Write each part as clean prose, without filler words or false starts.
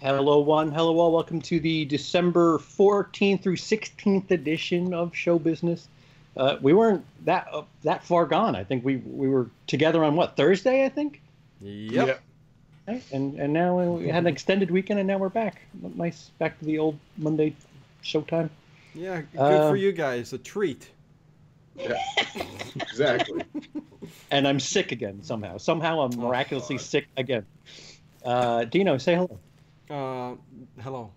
Hello, one. Hello, all. Welcome to the December 14th through 16th edition of Show Business. We weren't that far gone. I think we were together on what, Thursday, I think? Yep. Yeah. Okay. And now we had an extended weekend, and now we're back. Nice, back to the old Monday showtime. Yeah, good for you guys. A treat. Yeah, exactly. And I'm sick again somehow. Somehow I'm miraculously sick again. Dino, say hello. Hello.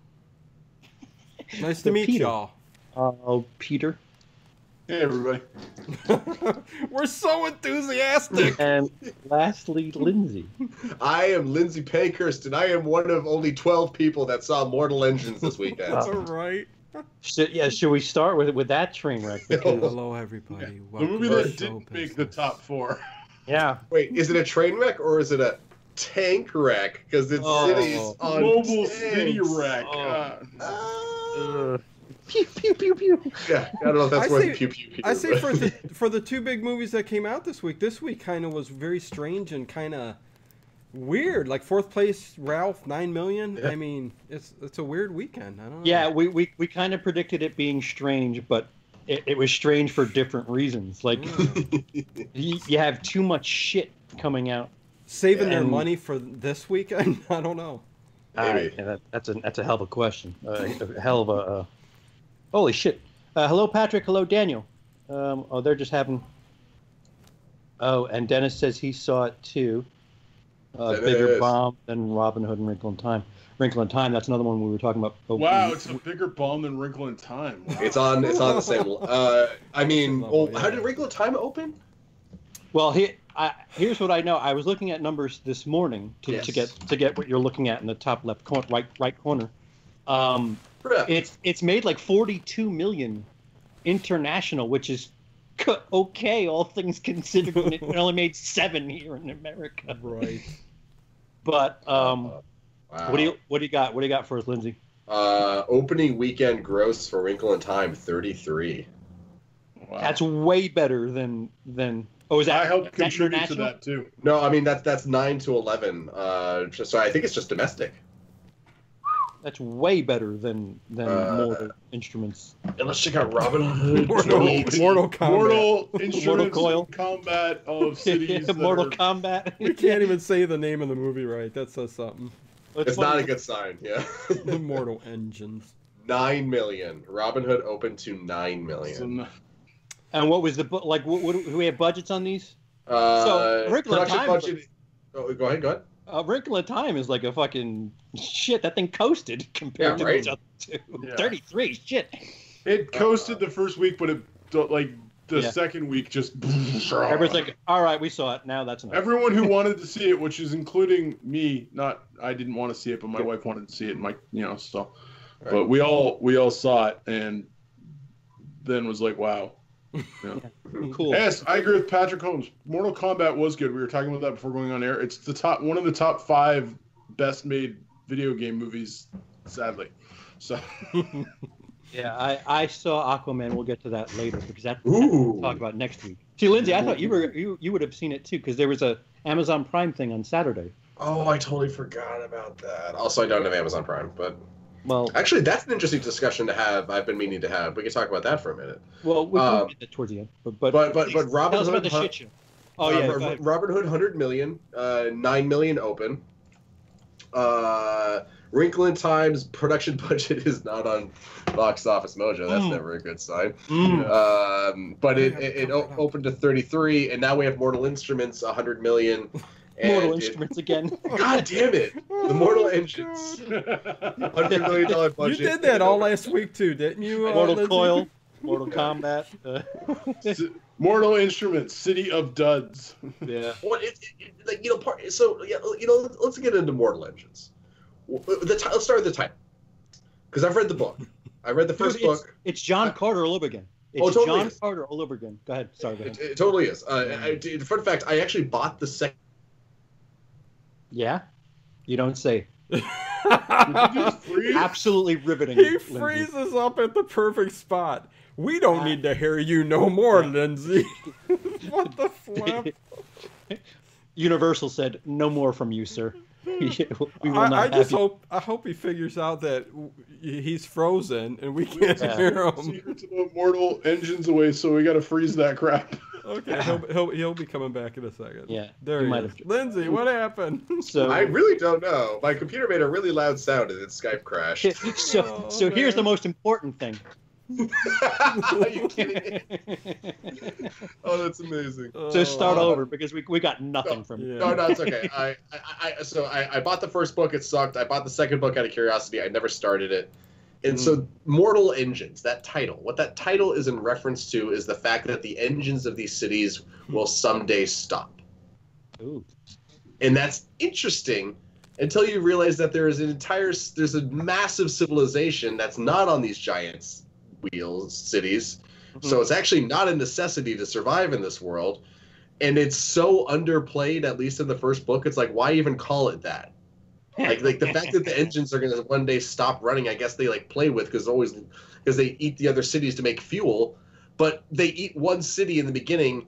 Nice to meet Peter. y'all. Oh, Peter. Hey, everybody. We're so enthusiastic. And lastly, Lindsey. I am Lindsey Pankhurst, and I am one of only 12 people that saw Mortal Engines this weekend. All right. Should we start with that train wreck? Because, Hello, everybody. The movie that didn't make the top 4. yeah. Wait, is it a train wreck or is it a tank wreck? Because it's cities on Mobile tanks. City Wreck. Pew pew pew pew. Yeah, I don't know if that's I worth say- pew pew pew. I say for the two big movies that came out this week kind of was very strange and kind of weird. Like fourth place, Ralph, 9 million. Yeah. I mean, it's a weird weekend. I don't know. Yeah, we kind of predicted it being strange, but it was strange for different reasons. Like you have too much shit coming out. Saving their And- money for this weekend. I don't know. Maybe. Yeah, that's a hell of a question. A hell of a holy shit. Hello, Patrick. Hello, Daniel. They're just having. Oh, and Dennis says he saw it too. Bigger Dennis. bomb than Robin Hood and Wrinkle in Time. Wrinkle in Time. That's another one we were talking about. Oh, Wow, it's a bigger bomb than Wrinkle in Time. Wow. It's on the same. I mean, Level, how yeah. did Wrinkle in Time open? Well, here's what I know. I was looking at numbers this morning to Yes. get what you're looking at in the top left right corner. Yeah. It's made like 42 million international, which is okay, all things considered. And it only made 7 here in America. Right. But Wow. what do you got? What do you got for us, Lindsey? Opening weekend gross for Wrinkle in Time 33. Wow. That's way better than. Oh, is that? I helped is that contribute to international? that too. No, I mean that's 9 to 11. So I think it's just domestic. That's way better than Mortal Instruments. And let's check out Robin Hood. Mortal Kombat. Mortal Instruments Coil. Combat of Cities. that Mortal are- Kombat. We can't even say the name of the movie right. That says something. It's not a good sign. Yeah. The Mortal Engines. 9 million. Robin Hood opened to 9 million. Some- And what was the like? What do we have budgets on these? So, Wrinkle in production Time budget. Oh, go ahead. Wrinkle in Time is like a fucking shit. That thing coasted compared Yeah, to right. those other two. Yeah. 33, shit. It coasted the first week, but the Yeah. second week just. Everyone's like, all right, we saw it. Now that's enough. Everyone who wanted to see it, which is including me, I didn't want to see it, but my wife wanted to see it. So, Right. but we all saw it, and then was like, wow. Yeah. Cool. Yes, I agree with Patrick Holmes. Mortal Kombat was good. We were talking about that before going on air. It's one of the top 5 best made video game movies, sadly. So Yeah, I saw Aquaman. We'll get to that later because that's what Ooh. we'll talk about next week. See, Lindsay, I thought you would have seen it too because there was a Amazon Prime thing on Saturday. Oh, I totally forgot about that. Also, I don't have Amazon Prime, but Well, actually, that's an interesting discussion to have. I've been meaning to have. We can talk about that for a minute. we can get that towards the end. But Robin tell us about Hood. the shit show. Oh yeah, go ahead. Robin Hood 100 million, 9 million open. Wrinkle in Time's production budget is not on Box Office Mojo. That's never a good sign. But it opened to 33, and now we have Mortal Instruments 100 million. And Mortal Instruments again. God damn it! The Mortal Engines. $100 million budget. You did that all last week too, didn't you? Mortal Lindsay? Coil, Mortal Kombat. Mortal Instruments, City of Duds. Yeah. Well, let's get into Mortal Engines. Let's start with the title, because I've read the book. I read the first book. It's John Carter all over again. It's Oh, it totally John is. Carter all over again. Go ahead. Sorry. Go ahead. It totally is. Fun fact: I actually bought the second. Yeah. You don't say. Freeze? Absolutely riveting. He Lindsay. freezes up at the perfect spot. We don't need to hear you no more, Lindsay. What the flip? Universal said, "No more from you, sir." We will not I hope he figures out that he's frozen and we can't hear him. Secrets about mortal engines away, so we got to freeze that crap. Okay, he'll be coming back in a second. Yeah, there he is. Lindsay, what happened? So I really don't know. My computer made a really loud sound and its Skype crashed. So here's the most important thing. Are you kidding? Oh, that's amazing. So start over because we got nothing from you. No, it's okay. I bought the first book. It sucked. I bought the second book out of curiosity. I never started it. And so Mortal Engines, that title, what that title is in reference to is the fact that the engines of these cities will someday stop. Ooh. And that's interesting until you realize that there's a massive civilization that's not on these giants wheels cities. So it's actually not a necessity to survive in this world. And it's so underplayed, at least in the first book. It's like, why even call it that? Like the fact that the engines are going to one day stop running, I guess they like play with because they eat the other cities to make fuel, but they eat one city in the beginning,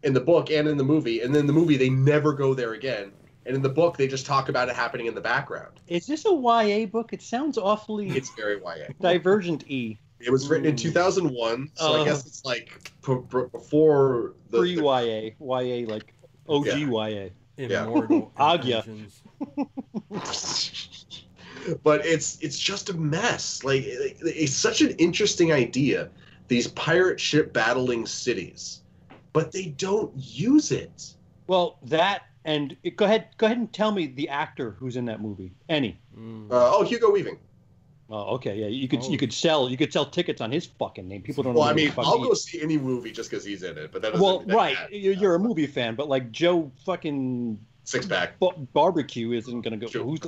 in the book and in the movie, and then in the movie they never go there again, and in the book they just talk about it happening in the background. Is this a YA book? It sounds awfully. It's very YA. Divergent-y. It was written in 2001, so I guess it's like before the pre-YA, YA like OG YA. Immortal Agya. But it's just a mess. Like it's such an interesting idea. These pirate ship battling cities, but they don't use it. Well, that and go ahead and tell me the actor who's in that movie. Any? Hugo Weaving. Oh, okay, yeah. You could sell tickets on his fucking name. People don't know. Well, I mean, I'll go see any movie just because he's in it. But that doesn't. Right, you're a movie fan, but like Joe fucking Six Pack Barbecue isn't gonna go. Sure. Who's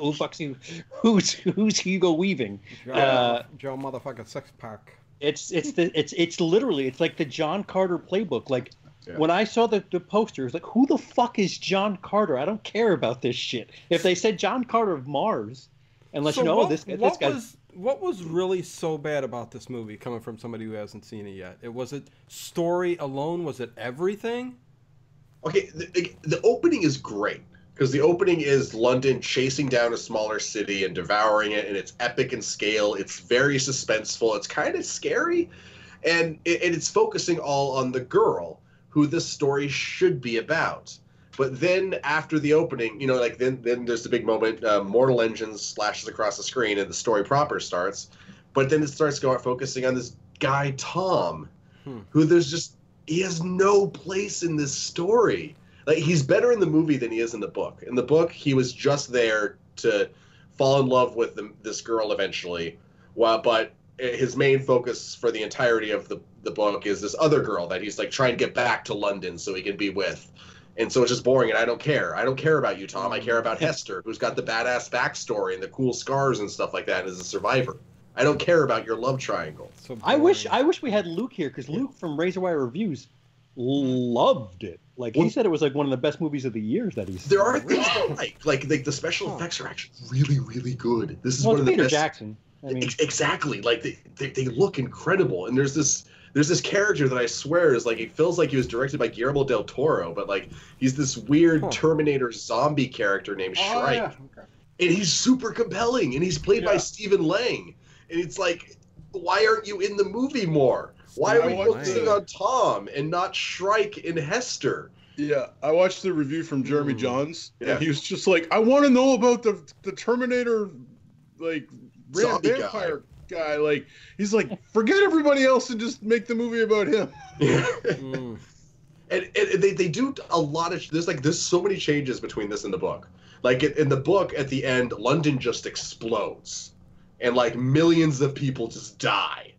Hugo Weaving? Joe motherfucking Six Pack. It's literally like the John Carter playbook. Like when I saw the posters, like who the fuck is John Carter? I don't care about this shit. If they said John Carter of Mars, unless this guy's. What was really so bad about this movie, coming from somebody who hasn't seen it yet? Was it story alone? Was it everything? Okay, the opening is great because the opening is London chasing down a smaller city and devouring it, and it's epic in scale. It's very suspenseful. It's kind of scary, and it's focusing all on the girl who this story should be about. But then after the opening, then there's the big moment, Mortal Engines splashes across the screen and the story proper starts. But then it starts focusing on this guy, Tom, who he has no place in this story. Like, he's better in the movie than he is in the book. In the book, he was just there to fall in love with this girl eventually. But his main focus for the entirety of the book is this other girl that he's like trying to get back to London so he can be with. And so it's just boring, and I don't care. I don't care about you, Tom. I care about Hester, who's got the badass backstory and the cool scars and stuff like that, and is a survivor. I don't care about your love triangle. So I wish we had Luke here, because Luke from Razor Wire Reviews loved it. Like, he said it was like one of the best movies of the years that he's seen. There are things I like the special effects are actually really, really good. This is one of the Peter best. Jackson. I mean, exactly. Like they look incredible, and there's this character that I swear is like, it feels like he was directed by Guillermo del Toro, but like he's this weird Terminator zombie character named Shrike. Yeah. Okay. And he's super compelling, and he's played by Stephen Lang. And it's like, why aren't you in the movie more? Why are we focusing on Tom and not Shrike and Hester? Yeah, I watched the review from Jeremy Johns, and he was just like, I want to know about the Terminator, like, Zombie vampire guy. Like, he's like, forget everybody else and just make the movie about him. And they do a lot of, there's so many changes between this and the book. Like, in the book, at the end, London just explodes. And, like, millions of people just die.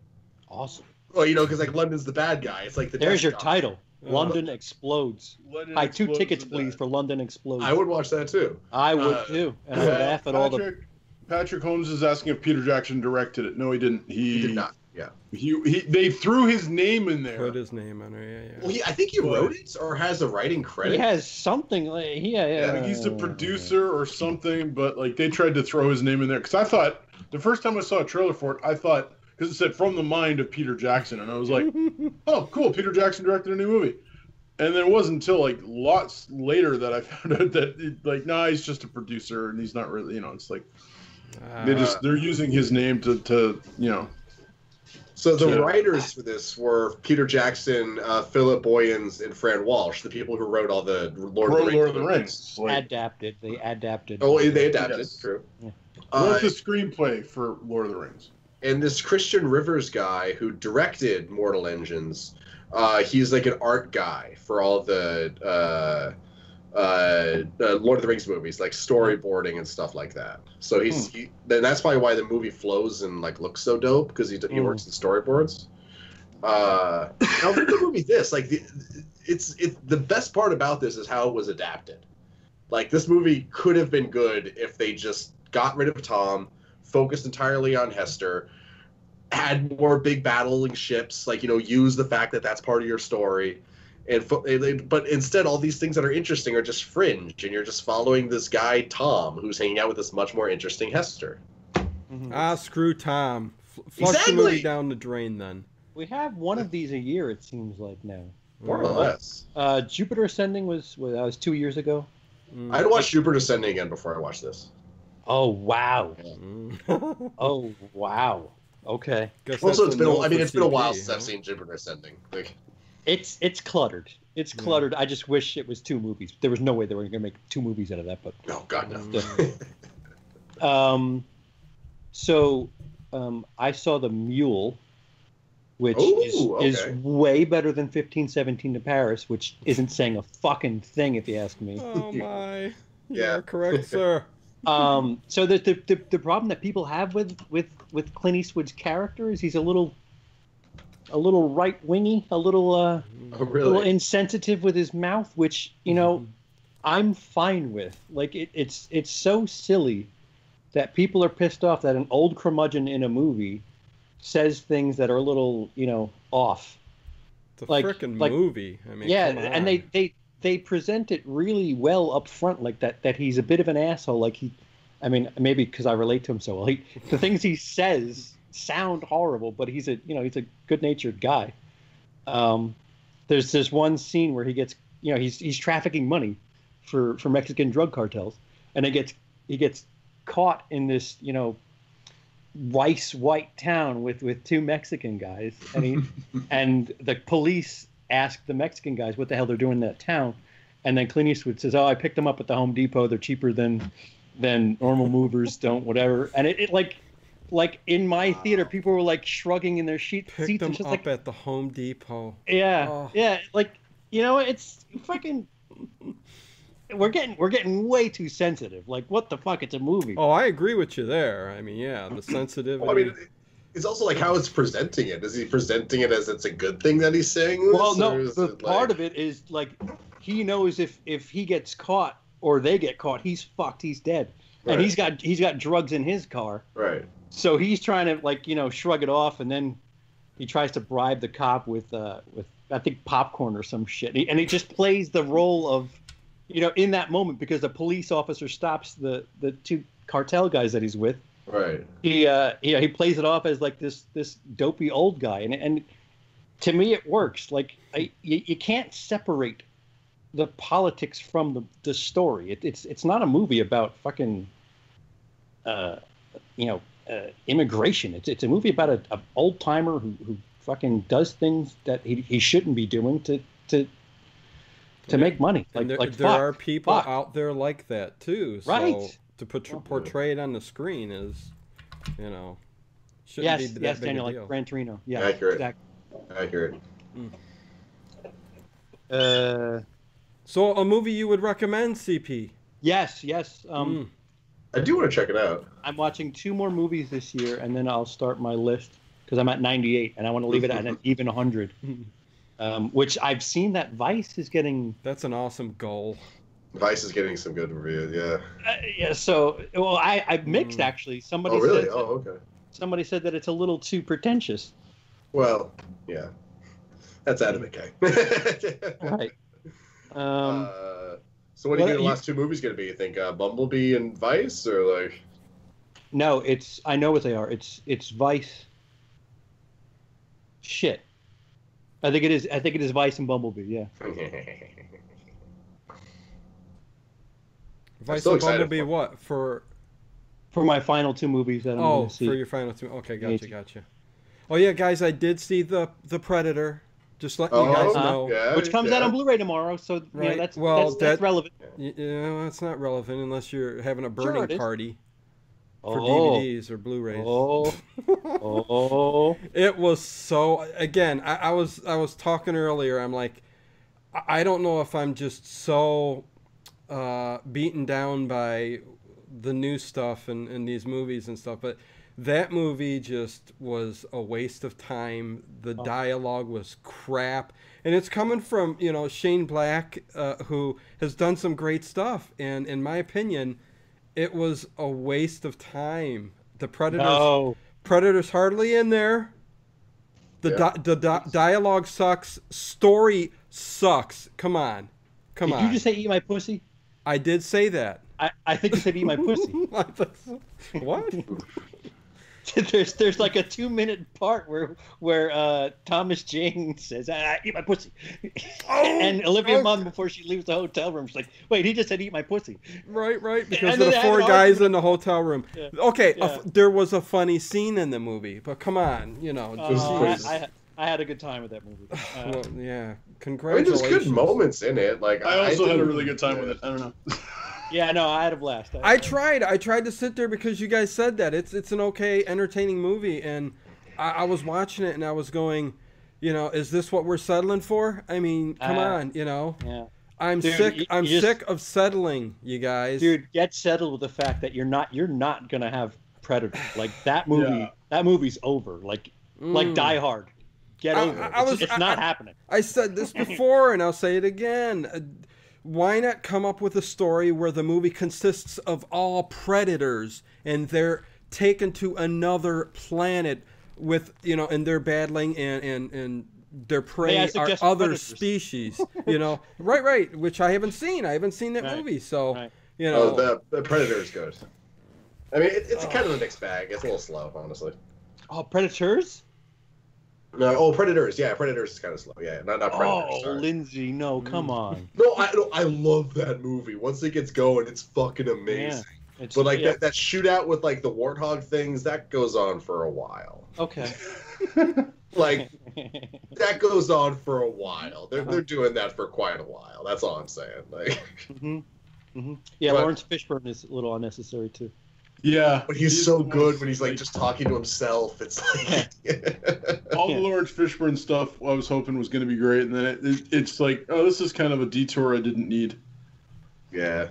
Awesome. Well, because, like, London's the bad guy. It's like There's your title. London Explodes. Hi, 2 tickets, please, for London Explodes. I would watch that, too. I would, too. And I would laugh at all the... Patrick Holmes is asking if Peter Jackson directed it. No, he didn't. He did not. Yeah. They threw his name in there. Put his name in there. Yeah. Well, I think he wrote it or has a writing credit. He has something. Like, like he's the producer or something. But like they tried to throw his name in there because I thought the first time I saw a trailer for it, I thought because it said from the mind of Peter Jackson, and I was like, oh, cool, Peter Jackson directed a new movie. And then it wasn't until like lots later that I found out that nah, he's just a producer and he's not really, it's like they're using his name to. So the writers for this were Peter Jackson, Philip Boyens, and Fran Walsh, the people who wrote all the Lord of the Rings. Adapted. They adapted. Oh, they adapted. Yes. True. Yeah. Wrote the screenplay for Lord of the Rings. And this Christian Rivers guy who directed Mortal Engines, he's like an art guy for all the Lord of the Rings movies, like storyboarding and stuff like that. So then that's probably why the movie flows and like looks so dope, because he works in storyboards. Now the movie, the best part about this is how it was adapted. Like, this movie could have been good if they just got rid of Tom, focused entirely on Hester, had more big battling ships, use the fact that that's part of your story. But instead, all these things that are interesting are just fringe, and you're just following this guy, Tom, who's hanging out with this much more interesting Hester. Screw Tom. Flush the movie down the drain, then. We have one of these a year, it seems like now. More or less. Jupiter Ascending was 2 years ago. I'd watch Jupiter Ascending again before I watched this. Oh, wow. Oh, wow. Okay. Also, it's been a while since I've seen Jupiter Ascending. It's cluttered. It's cluttered. I just wish it was 2 movies. There was no way they were going to make 2 movies out of that. But oh God, no. I saw The Mule, which is way better than 1517 to Paris, which isn't saying a fucking thing if you ask me. Oh my. Yeah, correct, sir. So the problem that people have with Clint Eastwood's character is he's a little right-wingy, a little little insensitive with his mouth, which I'm fine with. Like, it's so silly that people are pissed off that an old curmudgeon in a movie says things that are a little off. It's a frickin' movie. I mean, yeah, come on. and they present it really well up front, like that he's a bit of an asshole. Like maybe because I relate to him so well. The things he says sound horrible, but he's a good-natured guy. There's this one scene where he gets he's trafficking money for Mexican drug cartels, and he gets caught in this rice white town with 2 Mexican guys, and the police ask the Mexican guys what the hell they're doing in that town, and then Clint Eastwood says, "Oh, I picked them up at the Home Depot. They're cheaper than normal movers don't whatever." And it like in my theater, people were like shrugging in their seats. Picked them just up like, at the Home Depot. Yeah, Oh. yeah, like it's fucking. We're getting way too sensitive. Like, what the fuck? It's a movie. Oh, I agree with you there. I mean, yeah, the sensitivity. Well, I mean, it's also like how it's presenting it. Is he presenting it as it's a good thing that he's saying this? Well, no. Part of it is like he knows if he gets caught or they get caught, he's fucked. He's dead, and he's got drugs in his car. Right. So he's trying to shrug it off, and then he tries to bribe the cop with I think popcorn or some shit, and he just plays the role of. In that moment, because the police officer stops the 2 cartel guys that he's with, right? He plays it off as like this dopey old guy, and to me it works. Like you can't separate the politics from the story. It's not a movie about fucking immigration. It's a movie about a old timer who fucking does things that he shouldn't be doing to make money. There are people out there like that too. So right. To portray it on the screen is, shouldn't yes, be that yes, big Daniel, a like deal. Gran Torino. Yeah, Accurate. Exactly. Accurate. So a movie you would recommend, CP? Yes. I do want to check it out. I'm watching 2 more movies this year, and then I'll start my list because I'm at 98, and I want to leave it at an even 100. Which I've seen that Vice is getting. That's an awesome goal. Vice is getting some good reviews, yeah. Yeah. So, well, I mixed actually. Somebody. Oh, really? Said Okay. Somebody said that it's a little too pretentious. Well, yeah. That's Anime Guy. Right. So what do you think the last 2 movies going to be? You think Bumblebee and Vice, or like? No, I know what they are. It's Vice. Shit. I think it is. I think it is Vice and Bumblebee. Yeah. Vice and Bumblebee, what for my final two movies that I'm going to see. For your final two. Okay, gotcha. Oh yeah, guys, I did see the Predator. Just letting you guys know. Yeah, which comes out on Blu-ray tomorrow, so right. That's relevant. Yeah, that's not relevant unless you're having a burning party for Oh. DVDs or Blu-rays. Oh. It was so. Again, I was talking earlier. I'm like, I don't know if I'm just so beaten down by the new stuff and these movies and stuff, but that movie just was a waste of time. The dialogue was crap, and it's coming from Shane Black, who has done some great stuff. And in my opinion, it was a waste of time. The Predator's hardly in there. The dialogue sucks. Story sucks. Come on. Did you just say "eat my pussy"? I did say that. I think you said "eat my pussy." What? There's like a 2-minute part where Thomas Jane says, "Eat my pussy," and Olivia Munn, before she leaves the hotel room, she's like, "Wait, he just said eat my pussy." Right, because of the 4 guys in the hotel room. Yeah. Okay, yeah. There was a funny scene in the movie, but come on, I had a good time with that movie. Well, yeah, congratulations. There's good moments in it. Like I also had a really good time with it. I don't know. Yeah, no, I had a blast. I tried to sit there because you guys said that it's an okay, entertaining movie, and I was watching it and I was going, is this what we're settling for? I mean, come on, Yeah. I'm sick. I'm sick of settling, you guys. Dude, get settled with the fact that you're not gonna have Predator. Like that movie. Yeah. That movie's over. Like Die Hard. Get over it. It's not happening. I said this before, and I'll say it again. Why not come up with a story where the movie consists of all predators and they're taken to another planet with, and they're battling and their prey are other predators. Species, right, which I haven't seen. I haven't seen that movie, so, the Predator is good. I mean, it's kind of a mixed bag. It's a little slow, honestly. Oh, Predators? No, Predators. Yeah, Predators is kind of slow. Yeah, not Predators. Oh, sorry. Lindsey, no, come on. No, I love that movie. Once it gets going, it's fucking amazing. Yeah, but that shootout with like the warthog things, that goes on for a while. Okay. Like that goes on for a while. They're doing that for quite a while. That's all I'm saying. Like. Yeah, Lawrence Fishburne is a little unnecessary too. Yeah, but he's so good when he's like just talking to himself. It's like all the Lawrence Fishburne stuff I was hoping was going to be great, and then it's like, oh, this is kind of a detour I didn't need. Yeah,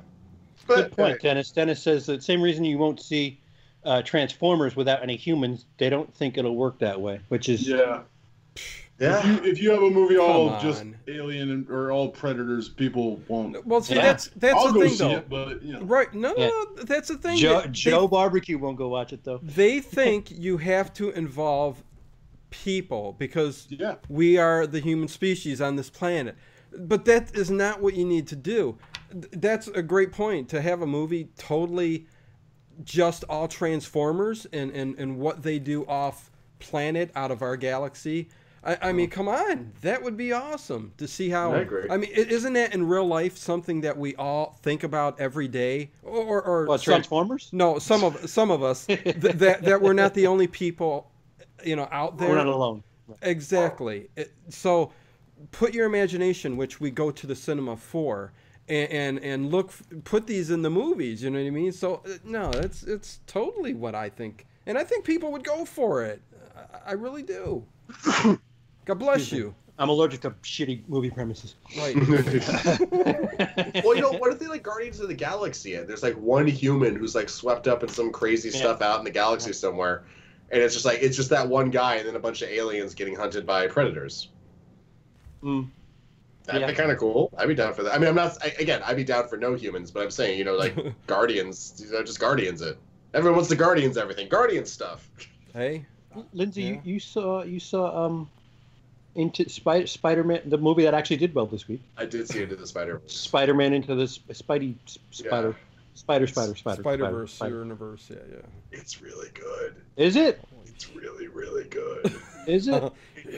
good point, Dennis. Dennis says the same reason you won't see Transformers without any humans. They don't think it'll work that way, which is yeah. If you have a movie all just alien or all predators, people won't. Well, see, that's I'll the go thing, see though. It, but, Right? No, that's the thing. Joe Barbecue won't go watch it though. They think you have to involve people because we are the human species on this planet, but that is not what you need to do. That's a great point, to have a movie totally just all Transformers and what they do off planet out of our galaxy. I mean, come on. That would be awesome to see how... I agree. I mean, isn't that in real life something that we all think about every day? Or what, Transformers? No, some of us. that we're not the only people, out there. We're not alone. Right. Exactly. So put your imagination, which we go to the cinema for, and put these in the movies, you know what I mean? So, no, it's totally what I think. And I think people would go for it. I really do. God bless you. I'm allergic to shitty movie premises. Right. Well, what if they like Guardians of the Galaxy? There's like one human who's like swept up in some crazy stuff out in the galaxy somewhere, and it's just that one guy, and then a bunch of aliens getting hunted by predators. That'd be kind of cool. I'd be down for that. I mean, I'd be down for no humans, but I'm saying, like Guardians, just Guardians it. Everyone wants to Guardians everything. Guardians stuff. Hey. Lindsey, you saw Into Spider-Man, the movie that actually did well this week. I did see Into the Spider-Man. Spider-Man Into the Spider-Verse, universe, yeah. It's really good. Is it? It's really, really good. Is it?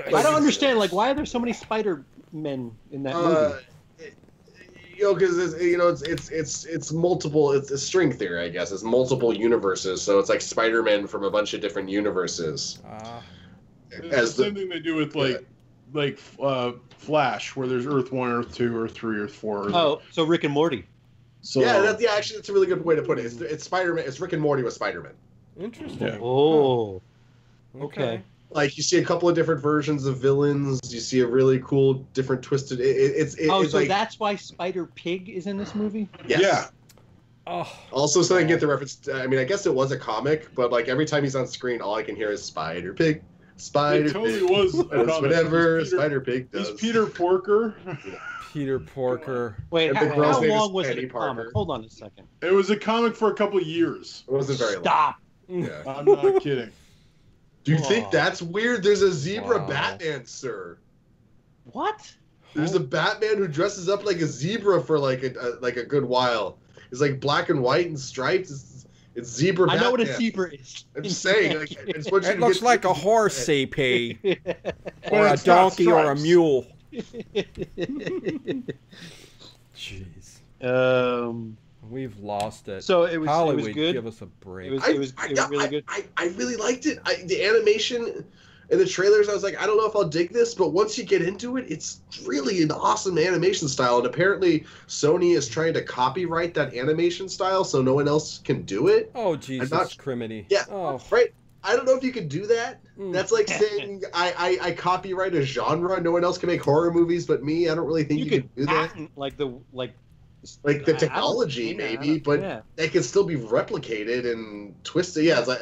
I don't understand. Like, why are there so many Spider-Men in that movie? Because it's multiple. It's a string theory, I guess. It's multiple universes, so it's like Spider-Man from a bunch of different universes. It's the same thing they do with Flash, where there's Earth 1, Earth 2, Earth 3, Earth 4. Oh, so Rick and Morty. So, actually, that's a really good way to put it. It's Spider-Man. It's Rick and Morty with Spider-Man. Interesting. Yeah. Oh, okay. Like, you see a couple of different versions of villains. You see a really cool, different twisted. It's so like, that's why Spider Pig is in this movie? yes. Yeah. Oh. Also, so I get the reference. I mean, I guess it was a comic, but like every time he's on screen, all I can hear is Spider Pig. Spider It totally Pig. was a comic. Whatever Spider Pig does. He's Peter Porker. Peter Porker. Wait, And how the girl's name long is was Penny the comic? Parker. Hold on a second. It was a comic for a couple of years. It wasn't very long. Stop. Yeah. I'm not kidding. Do you think that's weird? There's a zebra Wow. Batman, sir. What? There's a Batman who dresses up like a zebra for like a good while. It's like black and white and stripes. It's zebra. I know what a Batman. zebra is. I'm just saying. Like, I just want you It to looks get- like a horse, CP, or Well, a it's not donkey, or a stripes. mule. Jeez, we've lost it. So it was Hollywood, good. give us a break. It was really good. I really liked it. The animation and the trailers, I was like, I don't know if I'll dig this, but once you get into it, it's really an awesome animation style. And apparently, Sony is trying to copyright that animation style so no one else can do it. Oh, Jesus, not- criminy. Yeah, Oh, right. I don't know if you could do that. Mm. That's like saying I copyright a genre. No one else can make horror movies but me. I don't really think you can do that. patent like the Like the technology, maybe, but yeah. they can still be replicated and twisted. Yeah, it's like,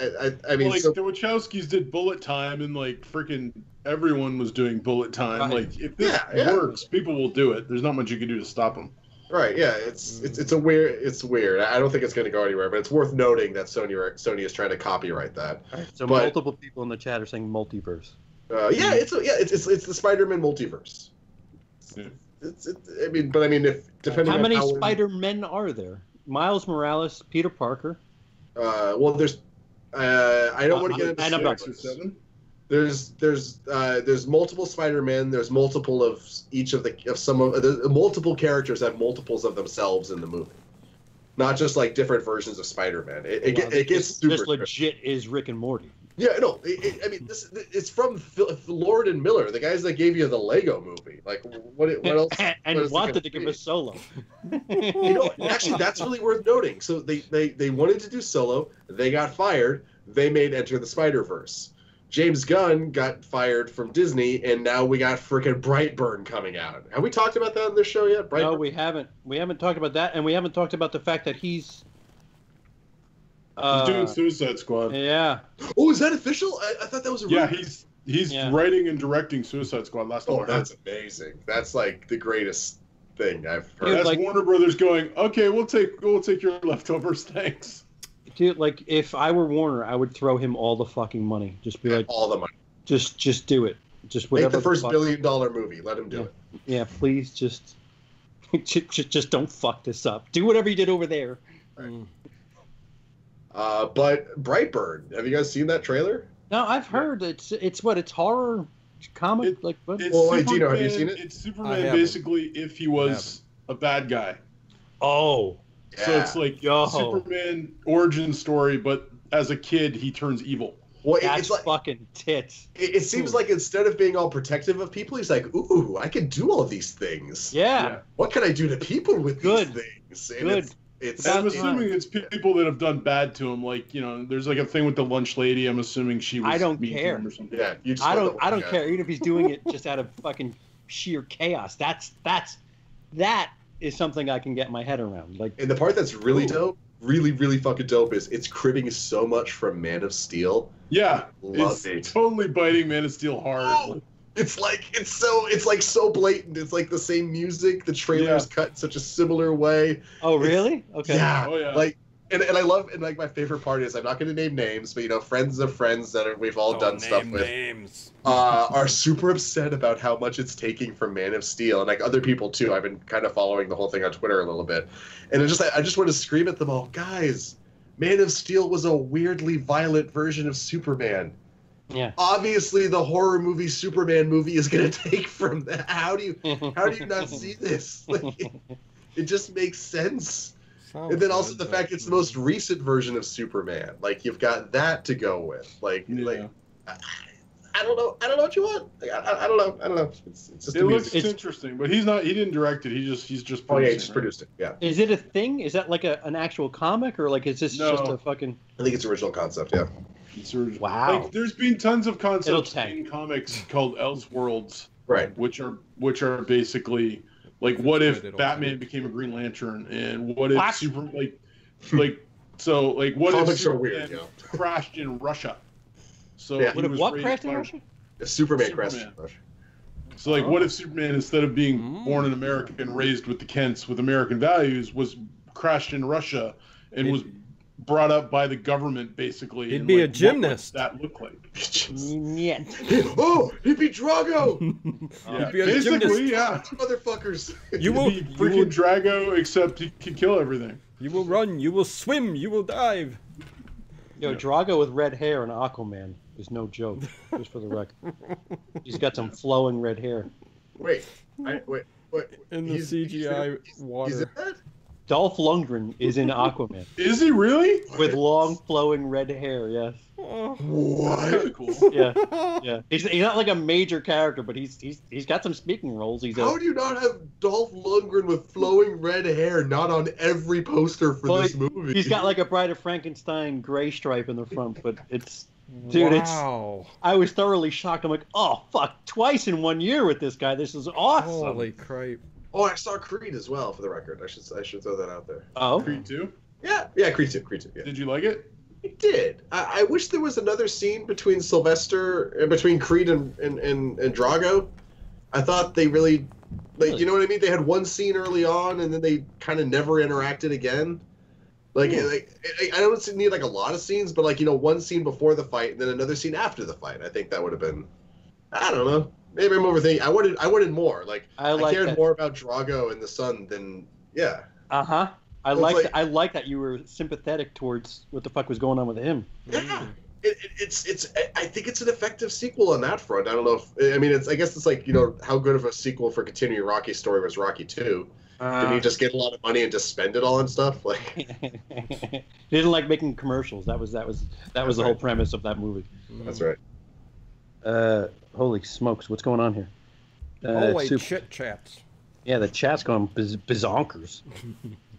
I mean, Like so, the Wachowskis did Bullet Time, and like freaking everyone was doing Bullet Time. Right. Like if this Yeah. works, people will do it. There's not much you can do to stop them. right? Yeah, it's weird. It's weird. I don't think it's going to go anywhere, but it's worth noting that Sony is trying to copyright that. So But- multiple people in the chat are saying multiverse. It's the Spider-Man multiverse. Yeah. I mean, if depending How on many how Spider-Men are there? Miles Morales, Peter Parker. well, there's I don't want to get into and I'm not- 6 or 7. There's multiple Spider-Men. There's multiple of each of the multiple characters have multiples of themselves in the movie, not just like different versions of Spider-Man. It gets super. This legit is Rick and Morty. Yeah, no, I mean, it's from Lord and Miller, the guys that gave you the Lego movie. Like, what else? And what is it wanted gonna to give be? a solo. Actually, that's really worth noting. So they wanted to do Solo. They got fired. They made Enter the Spider-Verse. James Gunn got fired from Disney, and now we got freaking Brightburn coming out. Have we talked about that on this show yet? No, Brightburn? we haven't. We haven't talked about that, and we haven't talked about the fact that he's. He's doing Suicide Squad. Yeah. Oh, is that official? I thought that was a Yeah, rumor. he's Yeah. writing and directing Suicide Squad. Last time I Oh, heard. that's amazing. That's like the greatest thing I've heard. Dude, That's like- Warner Brothers going, okay, we'll take your leftovers, thanks. Dude, like, if I were Warner, I would throw him all the fucking money. Just be like, All the money. just do it. Just Make whatever. the first fuck- $1 billion movie. Let him do it. Yeah, please just, just don't fuck this up. Do whatever you did over there. Mm. But Brightburn, have you guys seen that trailer? No, I've heard it's horror comic. Like what? It's Well, wait, Dino, have you Superman- seen it? It's I Superman haven't. basically if he was a bad guy. Oh, So it's like Yo. Superman origin story, but as a kid he turns evil. Well, that's it's like fucking tits. it seems like instead of being all protective of people, he's like, "Ooh, I can do all these things. Yeah. What can I do to people with Good. these things?" And Good. It's And I'm That's assuming it's people that have done bad to him. Like, there's like a thing with the lunch lady. I'm assuming she was I don't mean to care. him or something. yeah. You just I want don't. the I don't one care guy. even if he's doing it just out of fucking sheer chaos. That is something I can get my head around. Like, And the part that's really Ooh. dope, really, really fucking dope, is it's cribbing so much from Man of Steel. Yeah. Love It's it. totally biting Man of Steel hard. Oh, it's like so blatant. It's like the same music. The trailer's cut in such a similar way. oh really? Okay. Yeah. Oh, yeah. Like, and I love, and like my favorite part is, I'm not going to name names, but friends of friends that we've all done stuff with. Names. Are super upset about how much it's taking from Man of Steel, and like other people too. I've been kind of following the whole thing on Twitter a little bit, and I just want to scream at them all, guys. Man of Steel was a weirdly violent version of Superman. Yeah. Obviously, the horror movie Superman movie is going to take from that. How do you not see this? Like, it just makes sense. And then also the fact it's the most recent version of Superman. Like, you've got that to go with. Like, I don't know. I don't know what you want. Like, I don't know. I don't know. It's just. It looks interesting, but he's not. He didn't direct it. He's just. Oh yeah, he just produced it. Yeah. Is it a thing? Is that like an actual comic, or like is this just a fucking? I think it's original concept. Yeah. It's original. Wow. Like, there's been tons of concepts in comics called Elseworlds, right? Which are basically like, what if Batman became a Green Lantern, and what if Superman what if Superman crashed in Russia? So what crashed in Russia? Superman crashed in Russia. So what if Superman, instead of being born in America and raised with the Kents with American values, was crashed in Russia and was brought up by the government, basically? He'd be a gymnast. What would that look like? Yeah. Oh, he'd be Drago. Yeah, basically, yeah. Motherfuckers. You will be freaking Drago, except he can kill everything. You will run. You will swim. You will dive. Yo, Drago with red hair and Aquaman is no joke. Just for the record, he's got some flowing red hair. Wait. In the CGI water. He's in that? Dolph Lundgren is in Aquaman. Is he really? With long flowing red hair, yes. What? Cool. Yeah. He's not like a major character, but he's got some speaking roles. How do you not have Dolph Lundgren with flowing red hair not on every poster for this movie? He's got like a Bride of Frankenstein gray stripe in the front, but it's... Dude, wow. I was thoroughly shocked. I'm like, oh, fuck, twice in 1 year with this guy. This is awesome. Holy crap. Oh, I saw Creed as well, for the record. I should throw that out there. Oh? Creed 2? Yeah, Creed 2. Yeah. Did you like it? I did. I wish there was another scene between between Creed and Drago. I thought they really, you know what I mean? They had one scene early on, and then they kind of never interacted again. I don't need like a lot of scenes, but one scene before the fight and then another scene after the fight. I think that would have been, I don't know. Maybe I'm overthinking. I wanted more. I cared more about Drago and the son than I like that you were sympathetic towards what the fuck was going on with him. Yeah. It's I think it's an effective sequel on that front. I don't know if I guess it's like, how good of a sequel for continuing Rocky's story was Rocky 2. Did he just get a lot of money and just spend it all on stuff? He didn't like making commercials. That was the whole premise of that movie. That's right. Holy smokes, what's going on here? Holy chit chats. Yeah, the chat's going bizonkers.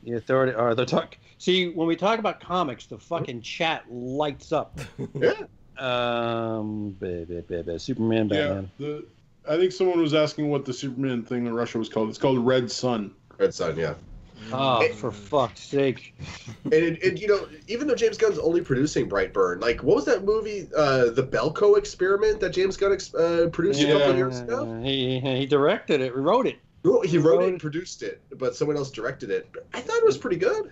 The authority, or the talk. See, when we talk about comics, the fucking chat lights up. Yeah. Superman, Batman. Yeah, I think someone was asking what the Superman thing in Russia was called. It's called Red Sun. Red Sun, yeah. Oh, for fuck's sake. And even though James Gunn's only producing Brightburn, what was that movie, the Belko Experiment that James Gunn produced a couple of years ago? He directed it, wrote it. No, he wrote it and produced it, but someone else directed it. I thought it was pretty good.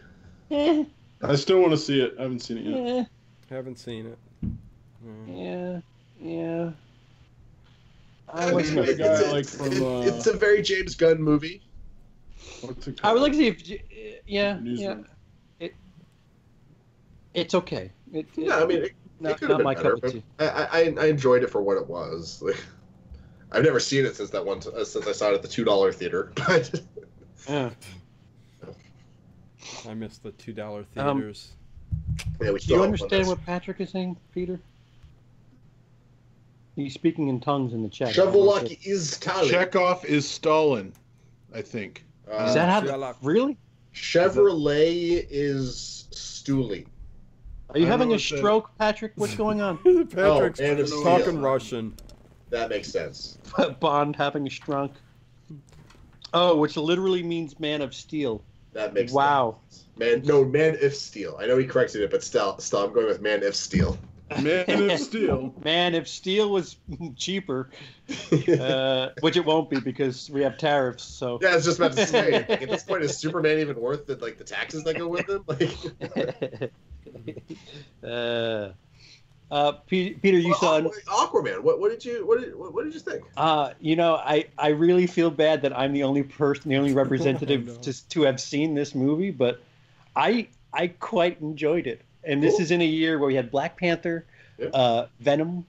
I still want to see it. I haven't seen it yet. Haven't seen it. Yeah. It's a very James Gunn movie. What's it called? I would like to see if... It's okay. It could have been my better, cup of tea. I enjoyed it for what it was. I've never seen it since I saw it at the $2 theater. But yeah. I miss the $2 theaters. Do you understand what Patrick is saying, Peter? He's speaking in tongues in the chat. Shavolaki is Stalin. Chekhov is Stalin, I think. Is that how... Really? Chevrolet is Stooley. Are you having a stroke, Patrick? What's going on? Patrick's talking Russian. That makes sense. Bond having a stroke. Oh, which literally means man of steel. That makes sense. Man if steel. I know he corrected it, but still I'm going with man if steel. Man if steel. Man, if steel was cheaper, which it won't be because we have tariffs. So yeah, I was just about to say. At this point, is Superman even worth the taxes that go with him? Peter, you saw Aquaman. What did you think? I really feel bad that I'm the only representative to have seen this movie, but I quite enjoyed it. And this is in a year where we had Black Panther, Venom,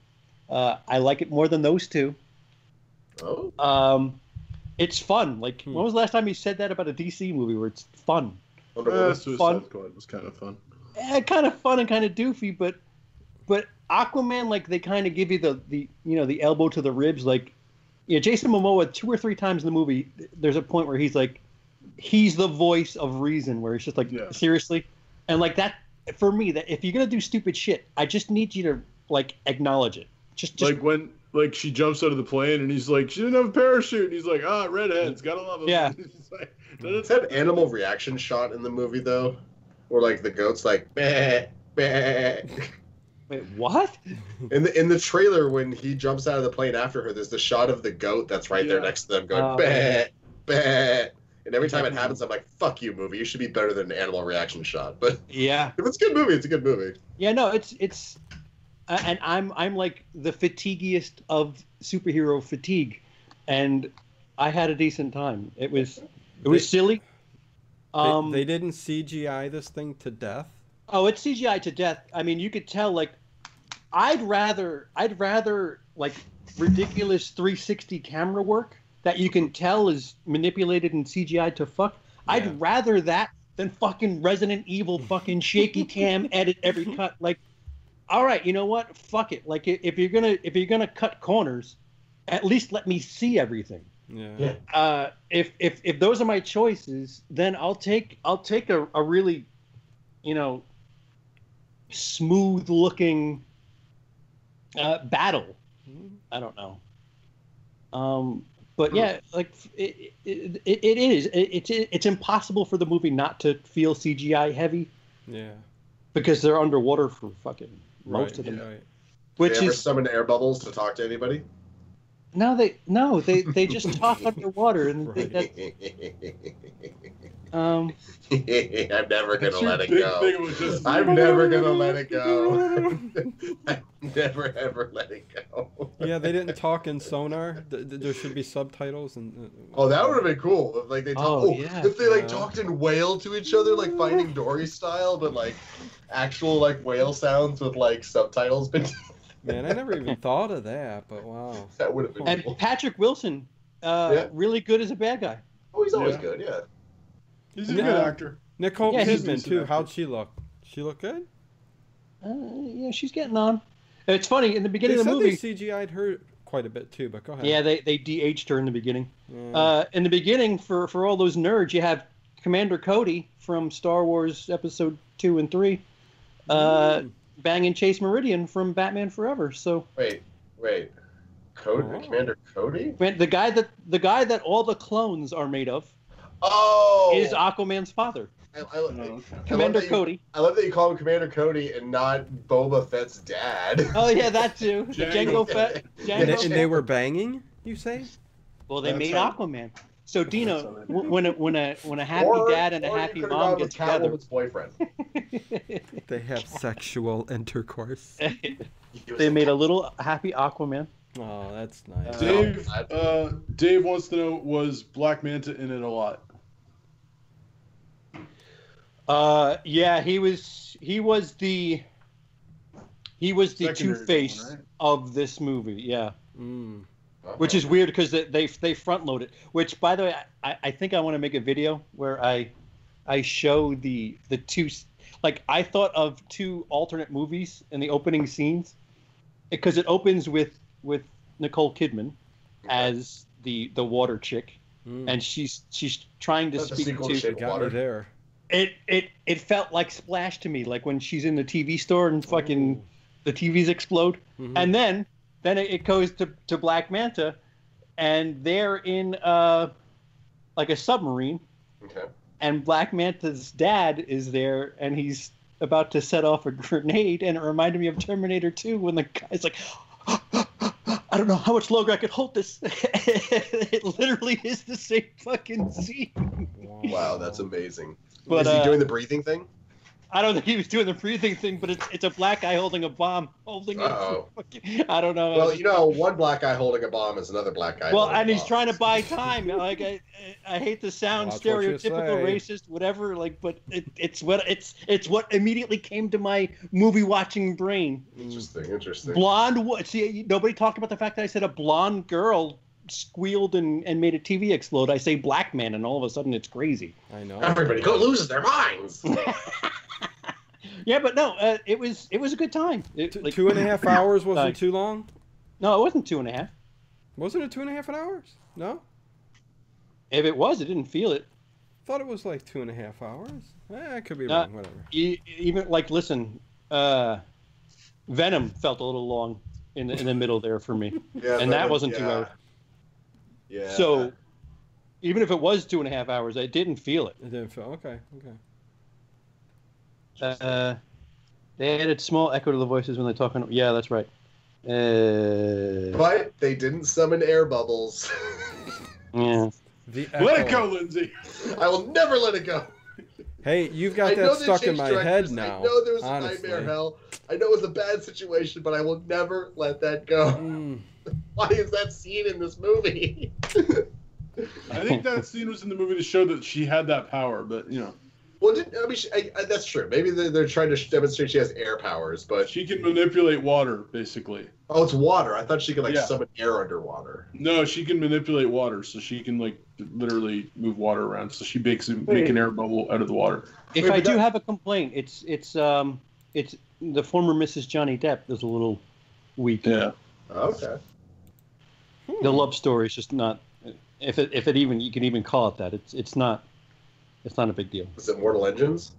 I like it more than those two. Oh. It's fun. Like, when was the last time you said that about a DC movie where it's fun? Suicide Squad was kind of fun. Kind of fun and kind of doofy, but Aquaman, like, they kind of give you the elbow to the ribs. Like, Jason Momoa 2 or 3 times in the movie, there's a point where he's like, he's the voice of reason, where it's just like, seriously, and like that for me, that if you're gonna do stupid shit, I just need you to like acknowledge it. Just like when she jumps out of the plane and he's like, she didn't have a parachute, and he's like, redheads, gotta love them. Yeah. It's that animal reaction shot in the movie though, where like the goat's like, bah, bah. Wait, what? In the trailer, when he jumps out of the plane after her, there's the shot of the goat that's right there next to them going, bah, bah. And every time it happens, I'm like, fuck you, movie. You should be better than an animal reaction shot. But yeah, if it's a good movie, it's a good movie. Yeah, no, it's and I'm like the fatiguiest of superhero fatigue, and I had a decent time. It was silly. They didn't CGI this thing to death. Oh, it's CGI to death. I mean, you could tell. Like, I'd rather like ridiculous 360 camera work that you can tell is manipulated and CGI to fuck. Yeah. I'd rather that than fucking Resident Evil fucking shaky cam edit every cut. Like, all right, you know what? Fuck it. Like, if you're gonna cut corners, at least let me see everything. Yeah. If those are my choices, then I'll take a really, smooth looking battle. I don't know. But yeah, like it's impossible for the movie not to feel CGI heavy. Yeah. Because they're underwater for fucking most of them. Right. Which they ever summon air bubbles to talk to anybody? No, they just talk underwater and I'm never gonna let it go. I'm never gonna let it go. I never ever let it go. Yeah, they didn't talk in sonar. There should be subtitles and. Oh, that would have been cool if like they talk. If they like talked in whale to each other, like Finding Dory style, but like actual like whale sounds with like subtitles. Man, I never even thought of that, but wow. That would have been cool. And Patrick Wilson, really good as a bad guy. Oh, he's always good, yeah. He's a good actor. Nicole Kidman, too. How'd she look? She look good? Yeah, she's getting on. It's funny, in the beginning of the movie... They CGI'd her quite a bit, too, but go ahead. Yeah, they de-aged her in the beginning. In the beginning, for all those nerds, you have Commander Cody from Star Wars Episode 2 and 3. Banging Chase Meridian from Batman Forever. So wait, Commander Cody? The guy that all the clones are made of. Oh, is Aquaman's father. Commander Cody. I love that you call him Commander Cody and not Boba Fett's dad. Oh yeah, that too. Jango Fett. And they were banging, you say? Well, they made Aquaman. So Dino, when a happy dad and a happy mom get together, boyfriend. They have sexual intercourse. They made a little happy Aquaman. Oh, that's nice. Dave wants to know, was Black Manta in it a lot? Yeah, he was the Two-Face of this movie. Yeah. Which is weird because they front load it. Which, by the way, I think I want to make a video where I show the two. Like, I thought of two alternate movies in the opening scenes, because it opens with Nicole Kidman as the water chick, and she's trying to speak to. Got me there. It felt like Splash to me, like when she's in the TV store and fucking the TVs explode, and then it goes to Black Manta, and they're in like a submarine. Okay. And Black Manta's dad is there, and he's about to set off a grenade, and it reminded me of Terminator 2 when the guy's like, I don't know how much longer I could hold this. It literally is the same fucking scene. Wow, that's amazing. But, is he doing the breathing thing? I don't think he was doing the breathing thing, but it's a black guy holding a bomb, holding it. I don't know. Well, you know, one black guy holding a bomb is another black guy. Well, and he's trying to buy time. Like I hate to sound stereotypical, racist, whatever. Like, but it's what immediately came to my movie watching brain. Interesting. Blonde. See, nobody talked about the fact that I said a blonde girl squealed and made a TV explode. I say black man, and all of a sudden it's crazy. I know. Everybody loses their minds. Yeah, but no, it was a good time. 2.5 hours wasn't too long? No, it wasn't 2.5. Wasn't it 2.5 hours? No? If it was, I didn't feel it. Thought it was like 2.5 hours. I could be wrong, whatever. Even, listen, Venom felt a little long in the middle there for me. Yeah, and that wasn't 2 hours. Yeah. So, even if it was 2.5 hours, I didn't feel it. It didn't feel, okay. They added small echo to the voices when they're talking. Yeah, that's right. But they didn't summon air bubbles. Yeah. Let it go, Lindsay. I will never let it go. Hey, you've got that stuck in my head now. I know there was a nightmare hell. I know it was a bad situation, but I will never let that go. Why is that scene in this movie? I think that scene was in the movie to show that she had that power, but you know. Well, that's true. Maybe they're trying to demonstrate she has air powers, but she can manipulate water, basically. Oh, it's water. I thought she could summon air underwater. No, she can manipulate water, so she can literally move water around. So she make an air bubble out of the water. If I do have a complaint, it's the former Mrs. Johnny Depp is a little weak. Yeah. Okay. The love story is just not. If it even you can even call it that, it's not. It's not a big deal. Is it Mortal Engines?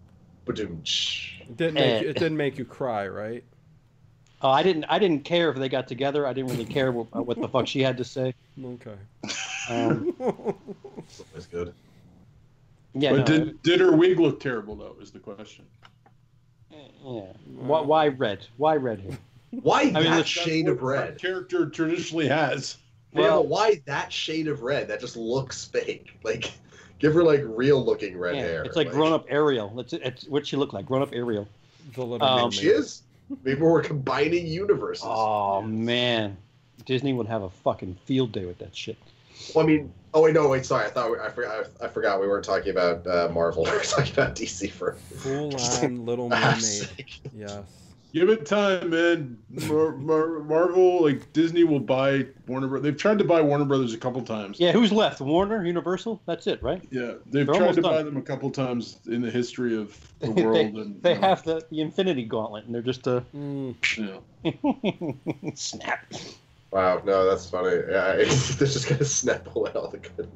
It didn't make you cry, right? Oh, I didn't care if they got together. I didn't really care what the fuck she had to say. Okay. That's good. Yeah. But did her wig look terrible though? Is the question. Yeah. Why red? Why red hair? Why that shade of red? Character traditionally has. Well, but why that shade of red? That just looks fake. Like. Give her real looking red hair. It's like grown up Ariel. It's what she looked like. Grown up Ariel. She is. Maybe we're combining universes. Oh man, Disney would have a fucking field day with that shit. Well, I mean, sorry. I forgot we weren't talking about Marvel. We were talking about DC for full on Little Mermaid. Yes. Give it time, man. Marvel, Disney will buy Warner Brothers. They've tried to buy Warner Brothers a couple times. Yeah, who's left? Warner, Universal? That's it, right? Yeah, they've tried to buy them a couple times in the history of the world. They have the Infinity Gauntlet, and they're just snap. Wow, no, that's funny. Yeah, they're just gonna snap away all the good.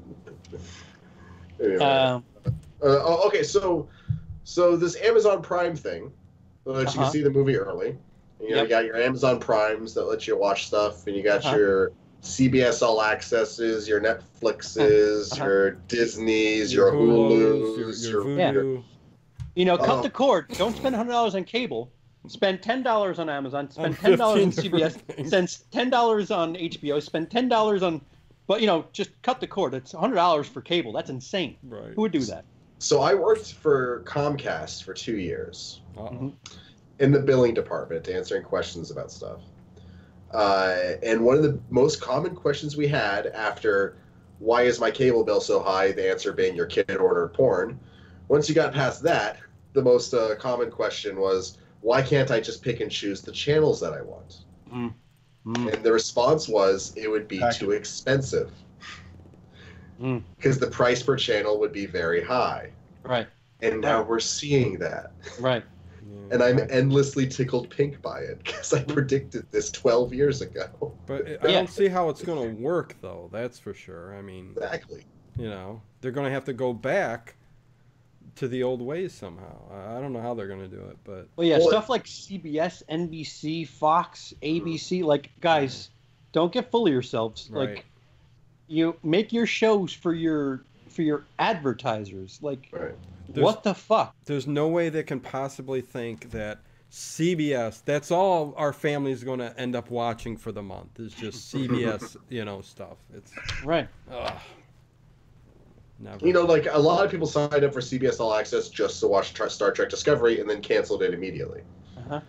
Anyway. Okay, so this Amazon Prime thing. So that you can see the movie early. You got your Amazon Primes that let you watch stuff, and you got your CBS All Accesses, your Netflixes, your Disneys, your Hulus, your Vudu. Cut the cord. Don't spend $100 on cable. Spend $10 on Amazon. Spend $10 on CBS. Spend $10 on HBO. Spend $10 on, but just cut the cord. It's $100 for cable. That's insane. Right. Who would do that? So I worked for Comcast for 2 years in the billing department, answering questions about stuff. And one of the most common questions we had after, why is my cable bill so high? The answer being your kid ordered porn. Once you got past that, the most common question was, why can't I just pick and choose the channels that I want? And the response was, it would be too expensive. Because the price per channel would be very high. Right. And now we're seeing that. Right. And I'm endlessly tickled pink by it because I predicted this 12 years ago. But I don't see how it's going to work, though. That's for sure. I mean, exactly. They're going to have to go back to the old ways somehow. I don't know how they're going to do it, but stuff like CBS, NBC, Fox, ABC. Guys, don't get full of yourselves. Right. You make your shows for your advertisers. What the fuck? There's no way they can possibly think that CBS, that's all our family's going to end up watching for the month. Is just CBS, stuff. It's right. Never. You know, like a lot of people signed up for CBS All Access just to watch Star Trek Discovery and then canceled it immediately. Uh-huh.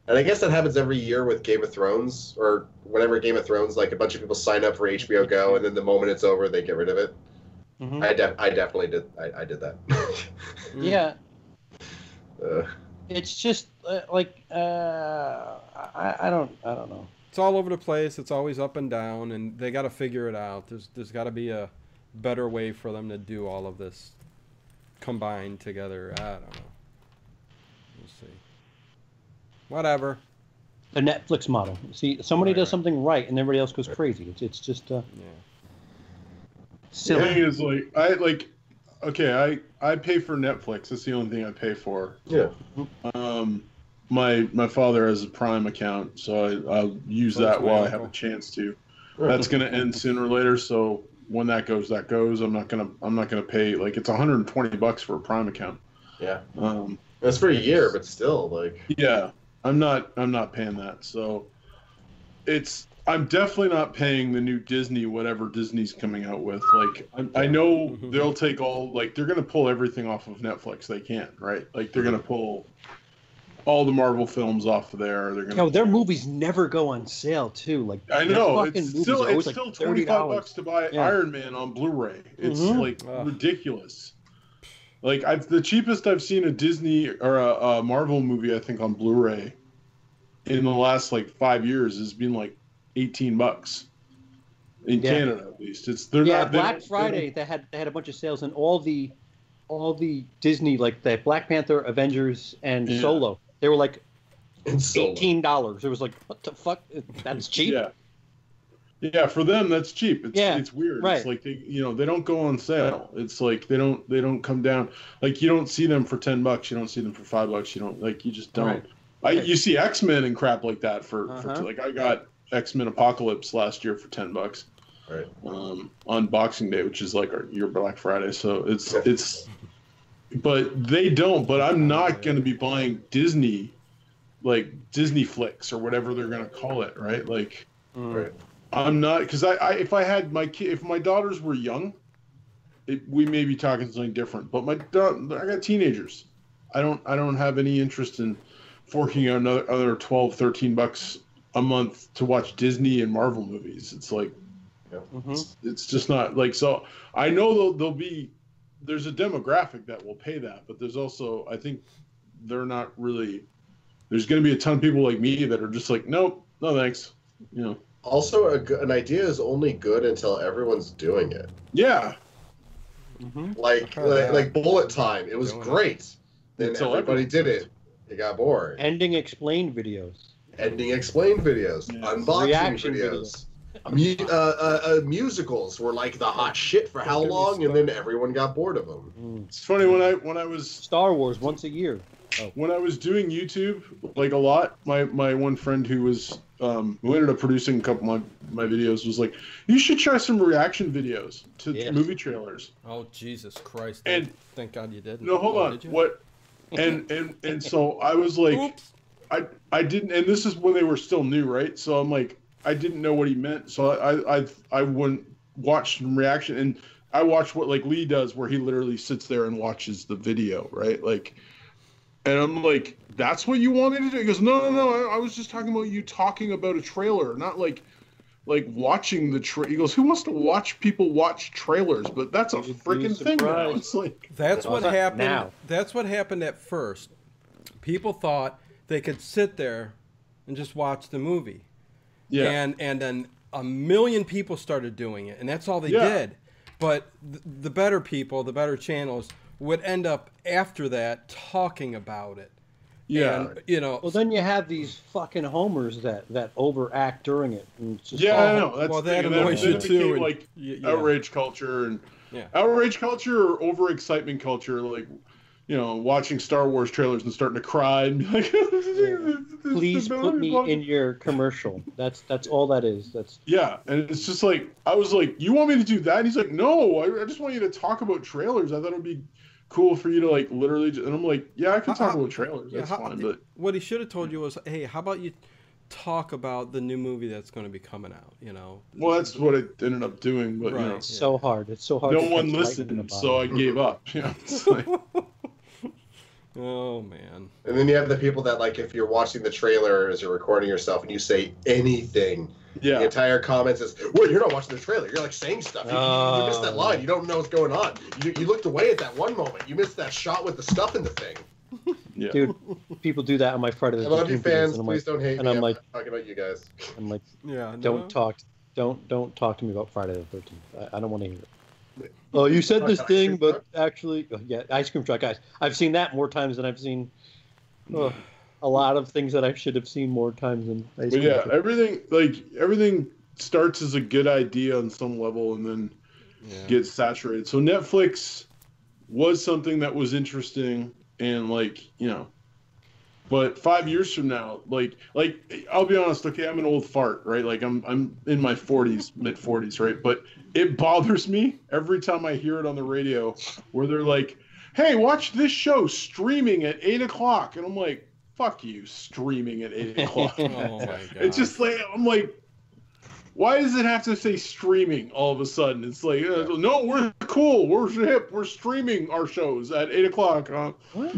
And I guess that happens every year with Game of Thrones, or whenever Game of Thrones, like a bunch of people sign up for HBO Go, and then the moment it's over, they get rid of it. Mm-hmm. I definitely did. I did that. Yeah. It's just I don't know. It's all over the place. It's always up and down, and they got to figure it out. There's got to be a better way for them to do all of this combined together. I don't know. We'll see. Whatever. The Netflix model. See, somebody does something right, and everybody else goes crazy. It's just silly. The thing is, I pay for Netflix. That's the only thing I pay for. Yeah. My father has a Prime account, so I'll use that while I have a chance to. That's gonna end sooner or later, so when that goes, that goes. I'm not gonna pay, like, it's $120 for a Prime account. Yeah. That's for a year, but still, like. Yeah, I'm not paying that. So I'm definitely not paying the new Disney, whatever Disney's coming out with. Like, I know they'll take all, like, they're gonna pull everything off of Netflix. They can, right? Like, they're gonna pull all the Marvel films off of there. They're gonna. Their movies never go on sale too. Like, I know it's still like $25 to buy Iron Man on Blu-ray. It's like ridiculous. Like, the cheapest I've seen a Disney or a Marvel movie, I think, on Blu-ray in the last like 5 years has been like $18 in Canada, at least. Black Friday they had a bunch of sales, and all the Disney, like the Black Panther, Avengers, and Solo. They were like $18. It was like, what the fuck? That's cheap. Yeah, for them that's cheap. It's weird. Right. It's like they don't go on sale. It's like they don't come down. Like, you don't see them for $10. You don't see them for $5. You don't, like, you just don't. Right. You see X-Men and crap like that for like, I got X-Men Apocalypse last year for $10. Right. On Boxing Day, which is like your Black Friday. So it's but they don't. But I'm not going to be buying Disney, like Disney flicks or whatever they're going to call it, right? Like, I'm not, because if I had if my daughters were young, we may be talking something different. But I got teenagers. I don't have any interest in forking out another $12, $13 a month to watch Disney and Marvel movies. It's like, it's just not like. So I know there's a demographic that will pay that, but there's also, I think they're not really. There's going to be a ton of people like me that are just like, nope, no thanks. Also, an idea is only good until everyone's doing it. Yeah. Like Bullet Time, it was great. Then everybody did it. It got bored. Ending explained videos. Unboxing Reaction videos. Musicals were like the hot shit for how long, and then everyone got bored of them. It's funny, when I was Star Wars once a year. When I was doing YouTube, like a lot, my one friend who ended up producing a couple of my videos was like, you should try some reaction videos to movie trailers. Oh, Jesus Christ! And thank God you didn't. No, hold on. What? And so I was like, oops. I didn't, and this is when they were still new, right? So I'm like, I didn't know what he meant, so I wouldn't watch some reaction, and I watched what like Lee does, where he literally sits there and watches the video, right? Like, and I'm like, that's what you want me to do? He goes, no, I was just talking about you talking about a trailer, not like watching the He goes, who wants to watch people watch trailers? But that's a freaking thing now. It's like, that's what happened. Now. That's what happened at first. People thought they could sit there and just watch the movie. Yeah. And then a million people started doing it, and that's all they did. But the better people, the better channels, would end up after that talking about it. Yeah. And, well, then you have these fucking homers that overact during it. And it's just I know. That's that annoys you too. And, like outrage culture and outrage culture or overexcitement culture, like, watching Star Wars trailers and starting to cry and be like, please put me in your commercial. That's all that is. And it's just like, I was like, you want me to do that? And he's like, no, I just want you to talk about trailers. I thought it would be cool for you to like literally and I'm like, I can talk about trailers. That's fine. But what he should have told you was, hey, how about you talk about the new movie that's going to be coming out. You know. Well, that's what it ended up doing, but Right, you know, It's so hard. It's so hard. no to one catch lightning in a listened, bottle. so I gave up. You know, it's like, Oh man. And then you have the people that, like, if you're watching the trailer as you're recording yourself and you say anything, yeah. the entire comments is, well, you're not watching the trailer. You're like saying stuff. You missed that line. You don't know what's going on. You looked away at that one moment. You missed that shot with the stuff in the thing. Yeah. Dude, people do that on my Friday the 13th. I love you, fans. videos, Please don't hate and me. I'm I'm like, not talking about you guys. I'm like, Yeah. don't talk to me about Friday the 13th. I don't want to hear it. Oh, you said this thing, but actually, yeah, ice cream truck guys. I've seen that more times than I've seen a lot of things that I should have seen more times than ice cream Yeah, truck. everything starts as a good idea on some level and then gets saturated. So Netflix was something that was interesting and but 5 years from now, like I'll be honest, okay, I'm an old fart, right? Like I'm in my 40s, mid 40s, right? But it bothers me every time I hear it on the radio where they're like, "Hey, watch this show streaming at 8 o'clock," and I'm like, "Fuck you, streaming at 8 o'clock." Oh my god. It's just like I'm like, why does it have to say streaming all of a sudden? It's like, no, we're cool, we're hip, we're streaming our shows at 8 o'clock.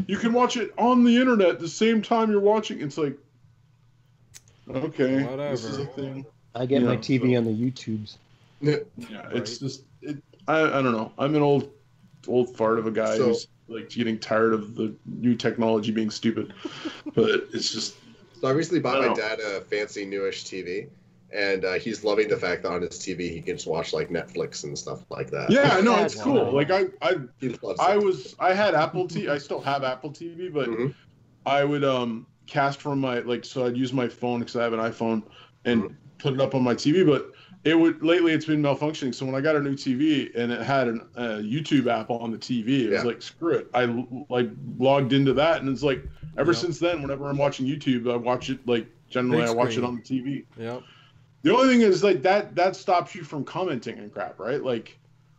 You can watch it on the internet the same time you're watching. It's like, okay, Whatever. this is a thing. I get my TV on the YouTubes. Yeah, it's just, I don't know. I'm an old fart of a guy who's like getting tired of the new technology being stupid. But it's just. So I recently bought my dad a fancy newish TV. And he's loving the fact that on his TV he can just watch like Netflix and stuff like that. Yeah, I know, it's cool. Wow. Like I had Apple TV. I still have Apple TV, but I would cast from my so I'd use my phone because I have an iPhone and put it up on my TV. But lately it's been malfunctioning. So when I got a new TV and it had a YouTube app on the TV, it was like, screw it. I logged into that, and it's like ever since then, whenever I'm watching YouTube, I watch it generally I watch it on the TV. Yep. The only thing is that stops you from commenting and crap, right?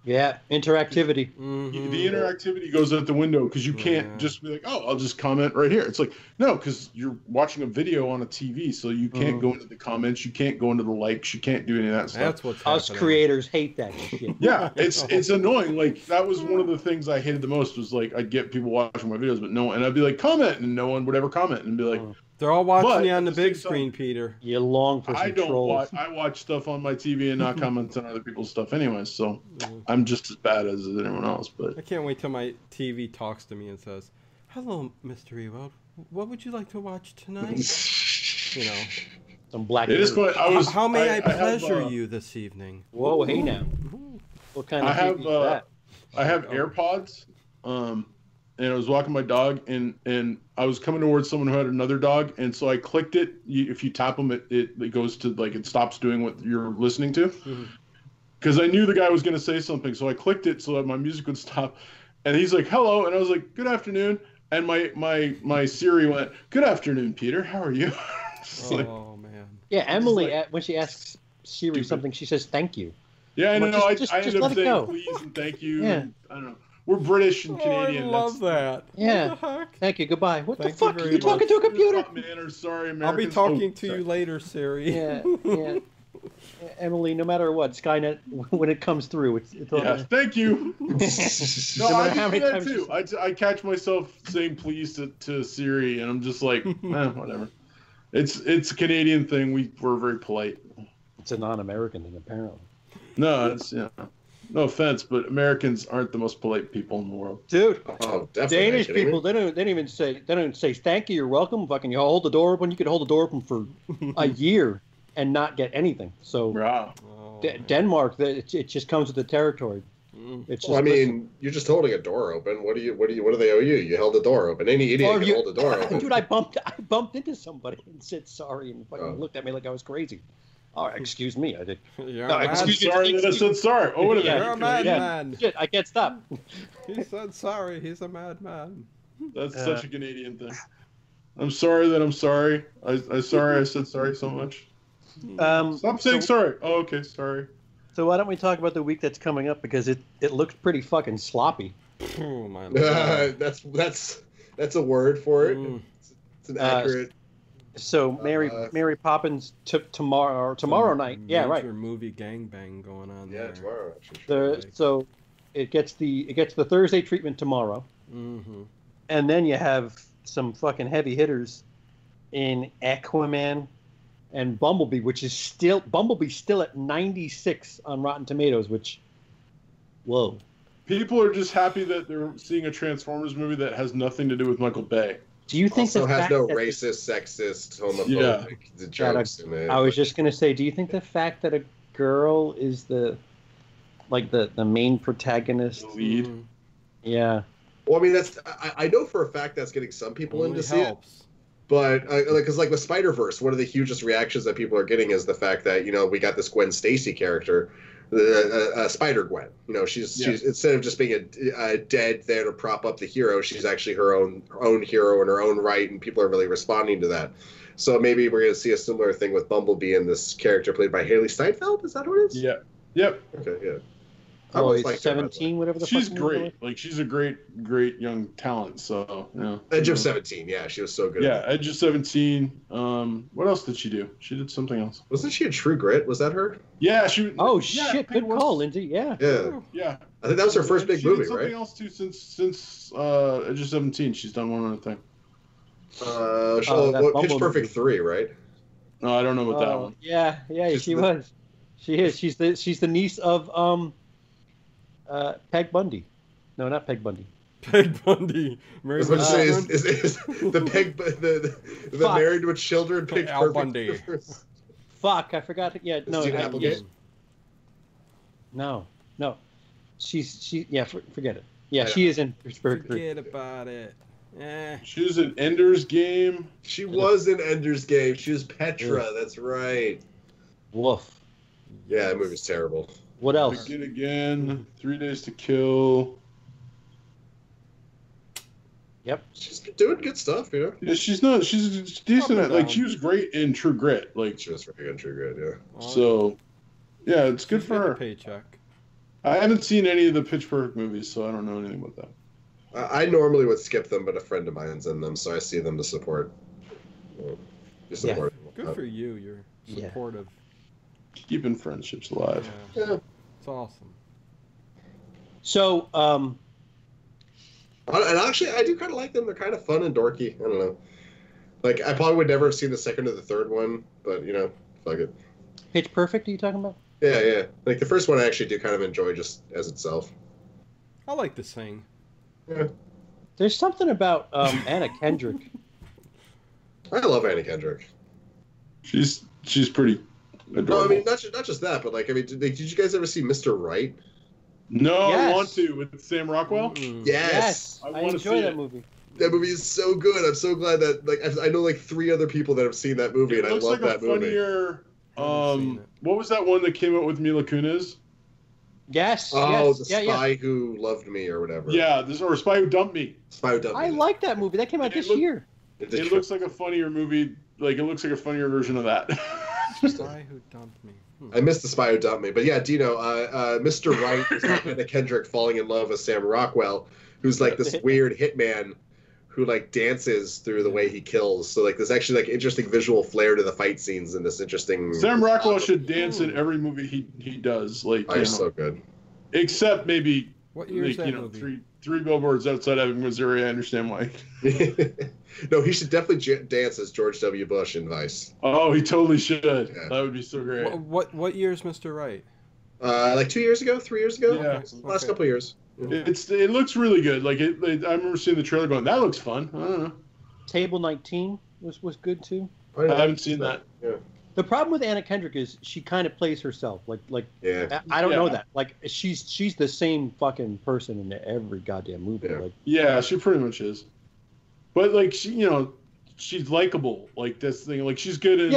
Yeah, interactivity. The interactivity goes out the window because you can't just be like, oh, I'll just comment right here. It's like, no, because you're watching a video on a TV, so you can't go into the comments, you can't go into the likes, you can't do any of that stuff. That's what's Us happening. creators hate that shit. Yeah, it's annoying. Like that was one of the things I hated the most was like I'd get people watching my videos, but no one, and I'd be like comment, and no one would ever comment, and be like. They're all watching But you on the at the big same screen, time, Peter. You long for some I don't trolls. watch. I watch stuff on my TV and not comment on other people's stuff anyway, so I'm just as bad as anyone else. But I can't wait till my TV talks to me and says, "Hello, Mr. Ewald. What would you like to watch tonight?" You know. Some black. it is quite. How may I have, pleasure you this evening? Whoa, hey now. What kind of I have TV is that? I have AirPods, and I was walking my dog, and I was coming towards someone who had another dog, and so I clicked it. If you tap them, it goes to it stops doing what you're listening to. Because I knew the guy was going to say something, so I clicked it so that my music would stop. And he's like, "Hello," and I was like, "Good afternoon." And my Siri went, "Good afternoon, Peter. How are you?" Oh man. Yeah, Emily, when she asks Siri something, she says thank you. Yeah, I Well, know. just I let ended up it saying go. please and thank you. Yeah. And, I don't know. We're British and Canadian. I love that. Yeah. What the heck? Thank you, goodbye. What Thank the you fuck? very You talking to a computer? Stop manners, sorry, I'll Americans. be talking to sorry. you later, Siri. Yeah, yeah. Emily, no matter what, Skynet, when it comes through, it's all Yeah, thank you. No, matter how I many do that times too. I catch myself saying please to Siri, and I'm just like, whatever. It's a Canadian thing. We're very polite. It's a non-American thing, apparently. No, it's no offense, but Americans aren't the most polite people in the world. Dude, Oh, definitely. Danish people, they don't even say thank you, you're welcome. Fucking, you hold the door open. You could hold the door open for a year and not get anything. So Wow. Oh, Denmark, it just comes with the territory. It's just, Well, I mean, you're just holding a door open. What do they owe you? You held the door open. Any idiot can hold the door open. Dude, I bumped into somebody and said sorry and fucking looked at me like I was crazy. Oh, excuse me, I did. You're No, a mad- excuse me. Sorry that I said sorry. Oh, wait a Yeah. minute. You're a madman. Shit, I can't stop. He said sorry. He's a madman. That's such a Canadian thing. I'm sorry that I'm sorry. I said sorry so much. Stop saying sorry. Oh, okay, sorry. So why don't we talk about the week that's coming up, because it looks pretty fucking sloppy. Oh my That's a word for it. It's an accurate. So Mary Poppins took tomorrow night. Yeah, right. Movie gangbang going on there. Yeah, tomorrow. Actually, so it gets the Thursday treatment tomorrow, and then you have some fucking heavy hitters in Aquaman and Bumblebee, which is still at 96 on Rotten Tomatoes. Which, whoa. People are just happy that they're seeing a Transformers movie that has nothing to do with Michael Bay. Do you think also has no racist, sexist, homophobic jokes in it? I was just gonna say, do you think the fact that a girl is the main protagonist, the lead? Yeah. Well, I mean, I know for a fact that's getting some people in to see it. But because like with Spider-Verse, one of the hugest reactions that people are getting is the fact that we got this Gwen Stacy character. Spider-Gwen. She's instead of just being a dead there to prop up the hero, she's actually her own hero in her own right, and people are really responding to that. So maybe we're going to see a similar thing with Bumblebee and this character played by Haley Steinfeld. Is that who it is? Yeah. Yep. Okay. Yeah. Oh, he's 17, whatever the fuck. She's great. Like, she's a great young talent. So, Edge of 17. Yeah, she was so good. Yeah, Edge of 17. What else did she do? She did something else. Wasn't she in True Grit? Was that her? Yeah, she. Oh shit! Good call, Lindsay. Yeah. Yeah. I think that was her first big movie, right? Something else too since Edge of 17. She's done one other thing. Pitch Perfect 3, right? No, I don't know about that one. Yeah, she was. She is. She's the niece of Peg Bundy. No, not Peg Bundy. Peg Bundy. Is the Married with Children Pitch Perfect Bundy. Fuck, I forgot. Yeah, no. No. Forget it. Yeah, she is in Pittsburgh. Forget about it. She was in Ender's Game. She was in Ender's Game. She was Petra. That's right. Woof. Yeah, that movie's terrible. What else? Begin Again. 3 Days to Kill. Yep. She's doing good stuff, Yeah, she's decent at, like, she was great in True Grit. Like, she was very good in True Grit, yeah. So, yeah, it's good for her. Paycheck. I haven't seen any of the Pitch Perfect movies, so I don't know anything about that. I normally would skip them, but a friend of mine's in them, so I see them to support. Good for you. You're supportive. Keeping friendships alive. Yeah. It's awesome. So, and actually, I do kind of like them. They're kind of fun and dorky. I don't know. Like, I probably would never have seen the second or the third one, but, fuck it. Pitch Perfect, are you talking about? Yeah. Like, the first one I actually do kind of enjoy just as itself. I like the Sing. Yeah. There's something about Anna Kendrick. I love Anna Kendrick. She's pretty adorable. No, I mean, not just that, but, did you guys ever see Mr. Right? No, yes. I want to, with Sam Rockwell? Mm. Yes. I enjoy that movie. That movie is so good. I'm so glad that, I know, 3 other people that have seen that movie, and I love that movie. What was that one that came out with Mila Kunis? Yes. Oh, The Spy Who Loved Me or whatever. Yeah, or Spy Who Dumped Me. Spy Who Dumped Me. I like that movie. That came out this year. It looks like a funnier movie. Like, it looks like a funnier version of that. Spy Who Dumped Me. I missed The Spy Who Dumped Me. But yeah, Dino, Mr. Right is Anna Kendrick falling in love with Sam Rockwell, who's this weird hitman who dances through the way he kills. So there's actually interesting visual flair to the fight scenes and this interesting. Sam Rockwell should dance in every movie he does. He's so good. Except maybe what year is that movie? Three billboards outside of Missouri. I understand why. No, he should definitely dance as George W. Bush in Vice. Oh, he totally should. Yeah. That would be so great. What year is Mr. Right? 2 years ago, 3 years ago. Yeah, last couple of years. It looks really good. I remember seeing the trailer going, that looks fun. I don't know. Table 19 was good too. I haven't seen that. Yeah. The problem with Anna Kendrick is she kind of plays herself. Yeah. I don't know that. She's the same fucking person in every goddamn movie. Yeah. She pretty much is. But she's likable. This thing. She's good in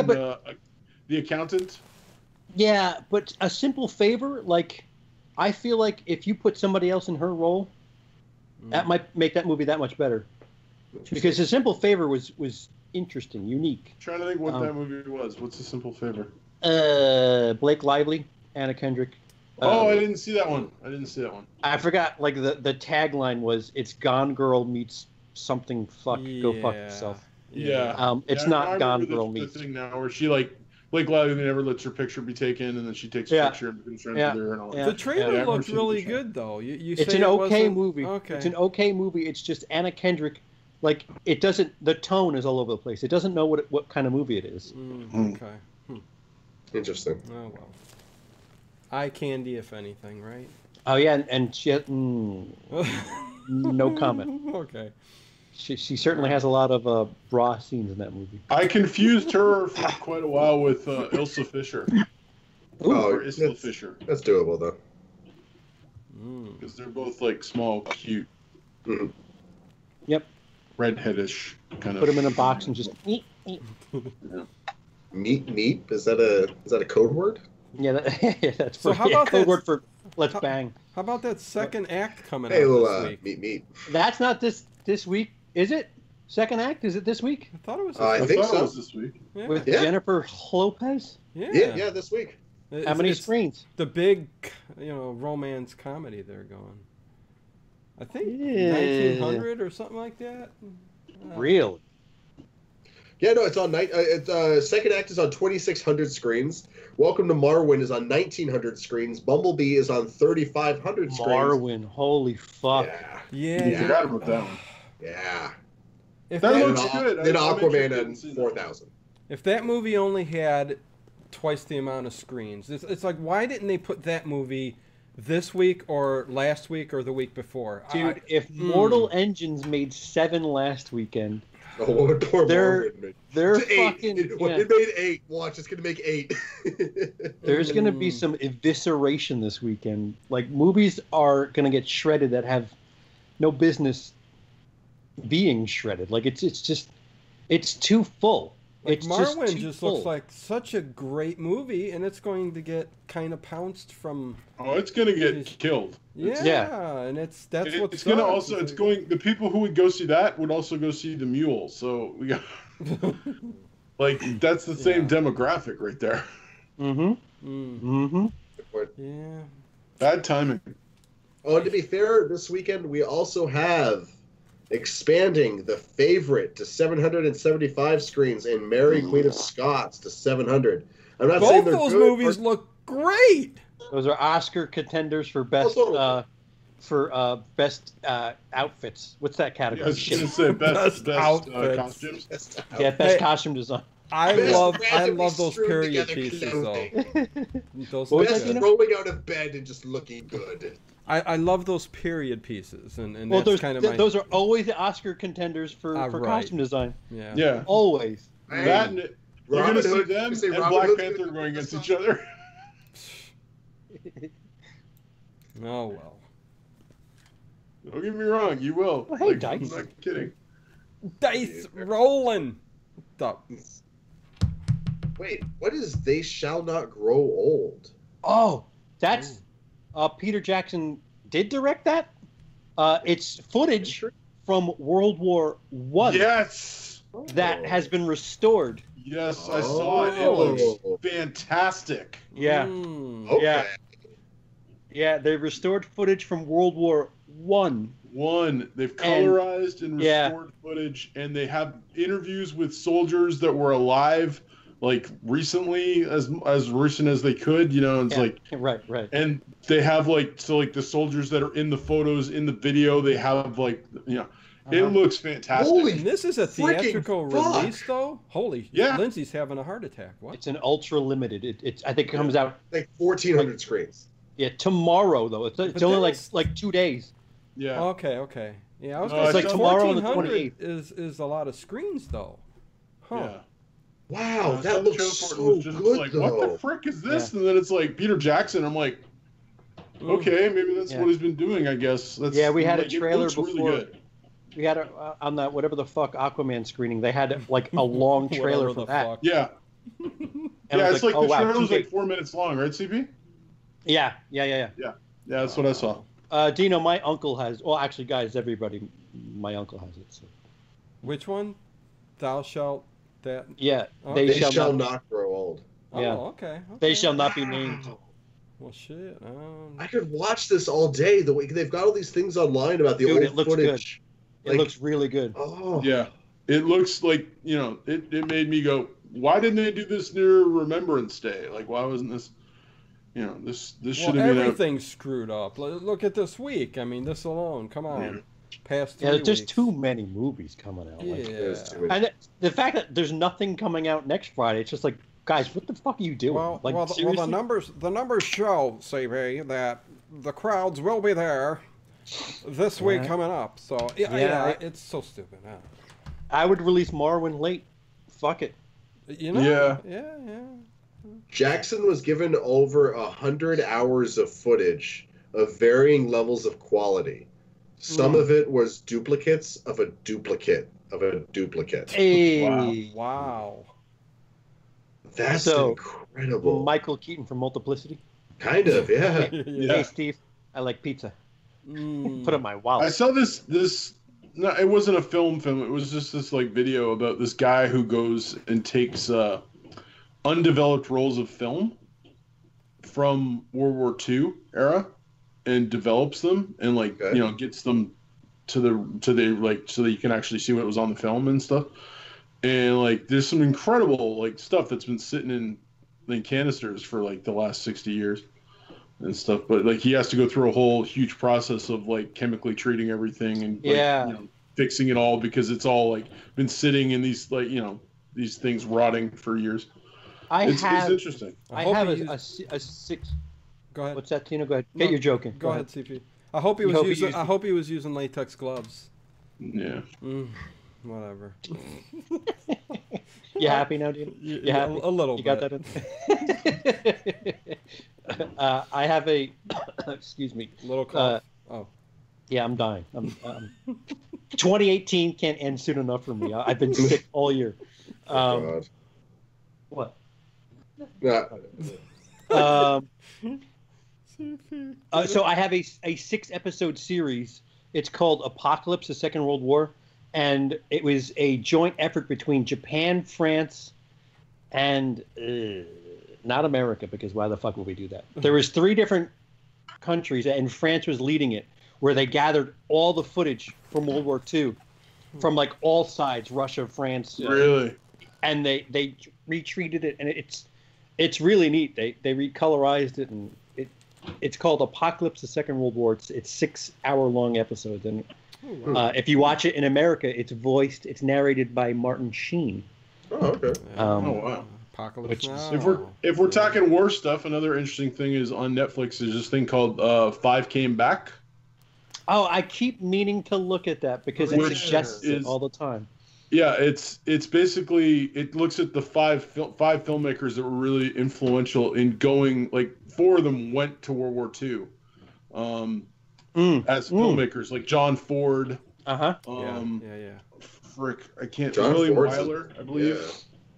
The Accountant. Yeah, but A Simple Favor, I feel like if you put somebody else in her role, that might make that movie that much better. Because A Simple Favor was interesting, unique. I'm trying to think what that movie was. What's A Simple Favor? Blake Lively, Anna Kendrick. I didn't see that one. I forgot. The tagline was "It's Gone Girl meets something. Go fuck yourself." Yeah. It's Yeah, not I Gone remember Girl the meets. thing now where she like Blake Lively never lets her picture be taken, and then she takes a picture and becomes friends with her and all. Yeah. The trailer I've looked seen the really trailer. good, though. You It's say an it okay wasn't- movie. Okay. It's an okay movie. It's just Anna Kendrick, like it doesn't. The tone is all over the place. It doesn't know what kind of movie it is. Okay. Interesting. Oh well. Eye candy, if anything, right? Oh yeah, and she had, no comment. Okay. She certainly has a lot of bra scenes in that movie. I confused her for quite a while with Ilsa Fisher. Or Isla Fisher. That's doable though. Because they're both like small, cute. Mm-hmm. Yep. Redheadish kind of. Put them in a box and just. Yeah. Neat. Is that a code word? Yeah, that's So how about code that- word for let's bang. How about that second act coming Hey, out little this week? meat. That's not this week, is it? Second act, is it this week? I thought it was. I This think week. thought so. it was this week. Yeah. With Yeah. Jennifer Lopez? Yeah, this week. How many It's screens? the big, romance comedy they're going. I think Yeah. 1900 or something like that. Really? Yeah, no, it's on night. Second act is on 2,600 screens. Welcome to Marwin is on 1,900 screens. Bumblebee is on 3,500 screens. Marwin, holy fuck. Yeah. I forgot about that one. Yeah. If That that, looks good. Then I'm Aquaman interested in and seeing 4,000. if that movie only had twice the amount of screens, it's like, why didn't they put that movie this week or last week or the week before? Dude, if Mortal Engines made 7 last weekend, Oh, poor They're- Marwin. they're It's 8. fucking. It yeah. made 8. Watch, it's gonna make 8. There's going to be some evisceration this weekend. Like, movies are going to get shredded that have no business being shredded. Like, it's just, it's too full. Like It's Marwin too just full. looks like such a great movie, and it's going to get kind of pounced from. Oh, it's gonna get killed. Yeah, and that's what It's gonna also. It's going. The people who would go see that would also go see the Mule. So we got. Like that's the same demographic right there. Yeah. Bad timing. Oh, and to be fair, this weekend we also have expanding The Favorite to 775 screens and Mary Queen of Scots to 700. I'm not saying Both they're those good, movies or- look great. Those are Oscar contenders for best best outfits. What's that I category? was gonna say best outfits. costumes. Yeah, best Hey, costume design. I Best love randomly those strewn period together pieces clothing. though. Those What was look Best that, good. Dino? rolling out of bed and just looking good. I love those period pieces, and Well, that's kind of my those are always the Oscar contenders for Right. costume design. yeah. Yeah. Always. Hey, That and you're Robin gonna see Hood- them you say and Robin Black Hood's Panther gonna going be against the each other. Oh well. Don't get me wrong, you will. Well, hey, I'm Dice. not kidding. Dice rolling. Stop. Wait, what is They Shall Not Grow Old? Oh, that's Peter Jackson did direct that. It's footage from World War One Yes. that has been restored. Yes, I saw it. It looks fantastic. Yeah, Mm. Okay. yeah, they restored footage from World War One. They've colorized and yeah. restored footage, and they have interviews with soldiers that were alive, like recently, as recent as they could. It's like right. and they have like the soldiers that are in the photos in the video. They have it looks fantastic. Holy And this is a freaking theatrical fuck. release, though. Holy, Yeah. Lindsay's having a heart attack. What? It's an ultra limited. I think it comes out Like 1,400 screens. tomorrow though. It's But only that's- like 2 days. Yeah. Okay. Yeah, I was No, gonna it's say like tomorrow on the 1,400 is a lot of screens, though. Huh. Yeah. Wow, I saw that the looks trailer for it, and it so was just good, like, though. what the frick is this? And then it's like Peter Jackson. I'm like, okay, maybe that's what he's been doing. I guess. That's, Yeah, we had a it trailer looks really before. good. We had on that whatever the fuck Aquaman screening. They had like a long trailer Whatever for the that. fuck. Yeah. And I was It's like oh, the wow, trailer's 2 like days. 4 minutes long, right, CB? Yeah. Yeah, that's what I saw. Dino, my uncle has. Well, actually, guys, everybody, my uncle has it. So. Which one? Thou shalt that. Yeah, Oh. they, They shall, shall not. not grow old. Yeah. Oh, okay. They shall not be named. Well, shit. I could watch this all day. The way they've got all these things online about the Dude, old it looks footage. It looks really good. Oh, Yeah. it looks like, you know, it made me go, why didn't they do this near Remembrance Day? Like, why wasn't this, you know, this should have been everything's screwed up. Look at this week. I mean, this alone. Come on. Past 3 weeks. There's too many movies coming out. Yeah. And the fact that there's nothing coming out next Friday, it's just like, guys, what the fuck are you doing? Well, seriously? the numbers show, CB, that the crowds will be there this week coming up. So yeah, it's so stupid. Yeah. I would release Marwin late. Fuck it. You know? Yeah. Jackson was given over 100 hours of footage of varying levels of quality. Some of it was duplicates of a duplicate of a duplicate. Hey. Wow. That's incredible. Michael Keaton from Multiplicity. Kind of, yeah. Hey, Steve, I like pizza. Put in my wallet. I saw this. No, it wasn't a film. It was just this like video about this guy who goes and takes undeveloped rolls of film from World War II era and develops them and like you know gets them to the like so that you can actually see what was on the film and stuff. And like there's some incredible like stuff that's been sitting in canisters for like the last 60 years and stuff, but like he has to go through a whole huge process of like chemically treating everything and like, you know, fixing it all because it's all like been sitting in these like, you know, these things rotting for years. It's interesting. I have a 6. Go ahead. What's that, Tino? Go ahead. Get your joking. Go ahead, CP. I hope he was using latex gloves. Yeah. Whatever. You happy now, Dino? You happy? A little you bit. got that in? I have a excuse me. Little cough. Yeah, I'm dying. 2018 can't end soon enough for me. I've been sick all year. God. What? Yeah. So I have a 6-episode series. It's called Apocalypse: The Second World War, and it was a joint effort between Japan, France, and not America, because why the fuck would we do that? There was 3 different countries, and France was leading it, where they gathered all the footage from World War II, from like all sides, Russia, France. Really? And they retreated it, and it's really neat. They recolorized it, and it's called Apocalypse: The Second World War. It's 6-hour-long episodes, and if you watch it in America, it's narrated by Martin Sheen. Oh, okay. Wow. Apocalypse. If we're talking war stuff, another interesting thing is on Netflix. There's this thing called 5 Came Back. Oh, I keep meaning to look at that because it suggests it all the time. Yeah, it's basically it looks at the five filmmakers that were really influential in going, like 4 of them went to World War II as filmmakers, like John Ford. Yeah. Frick, I can't. John William Ford's Wyler, I believe. Yeah.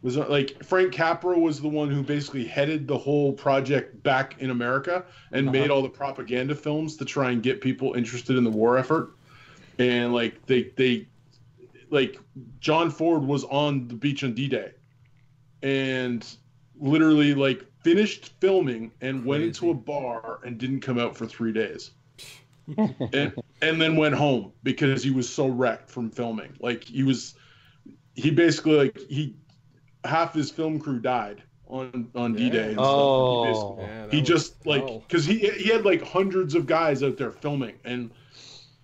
Was like Frank Capra was the one who basically headed the whole project back in America and made all the propaganda films to try and get people interested in the war effort. And like they like John Ford was on the beach on D-Day and literally like finished filming and went into a bar and didn't come out for 3 days. and then went home because he was so wrecked from filming. Like he basically like half his film crew died on D-Day and stuff. He just like because he had like hundreds of guys out there filming and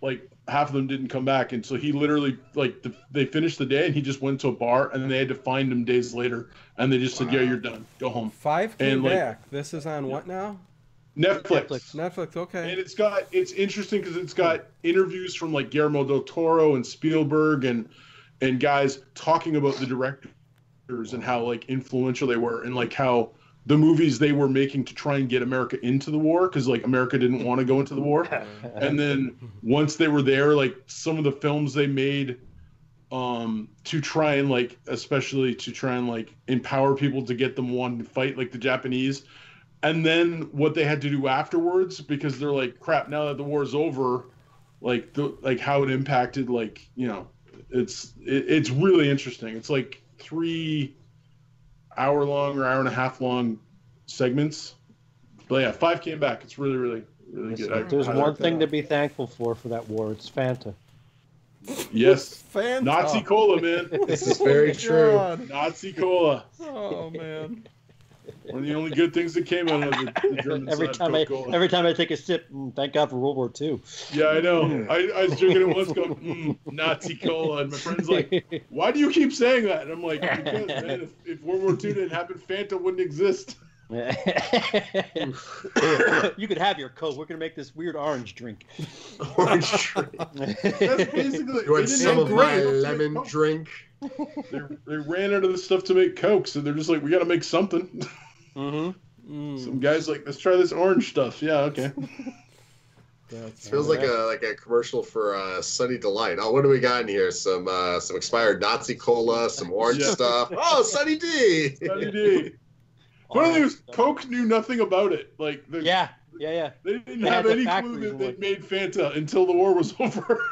like half of them didn't come back, and so he literally like they finished the day and he just went to a bar and then they had to find him days later and they just said, yeah, you're done, go home. 5 Came Back. This is on what now? Netflix. Okay. And it's interesting because it's got interviews from like Guillermo del Toro and Spielberg and guys talking about the directors and how like influential they were and like how the movies they were making to try and get America into the war because like America didn't want to go into the war. And then once they were there, like some of the films they made to try and like especially to try and like empower people to get them wanting to fight like the Japanese. And then what they had to do afterwards, because they're like, crap, now that the war's over, like how it impacted, like, you know, it's really interesting. It's like 3 hour-long or hour-and-a-half long segments. But yeah, 5 Came Back. It's really, really, really good. There's one thing to be thankful for that war. It's Fanta. Yes. Fanta. Nazi cola, man. This is very true. God. Nazi cola. Oh man. One of the only good things that came out of the German every side time of Coca-Cola. every time I take a sip, thank God for World War II. Yeah, I know. I was drinking it once, going, Nazi cola, and my friend's like, "Why do you keep saying that?" And I'm like, "Because, man, if World War II didn't happen, Fanta wouldn't exist." You could have your Coke. We're gonna make this weird orange drink. Orange drink. That's basically. You want some of my lemon drink? They ran out of the stuff to make Coke, so they're just like, "We got to make something." Some guys like, "Let's try this orange stuff." Yeah, okay. It feels like a commercial for Sunny Delight. Oh, what do we got in here? Some expired Nazi cola, some orange stuff. Oh, Sunny D. Sunny D. Funny thing is, Coke knew nothing about it. Like, yeah. They didn't have any clue that they made Fanta until the war was over.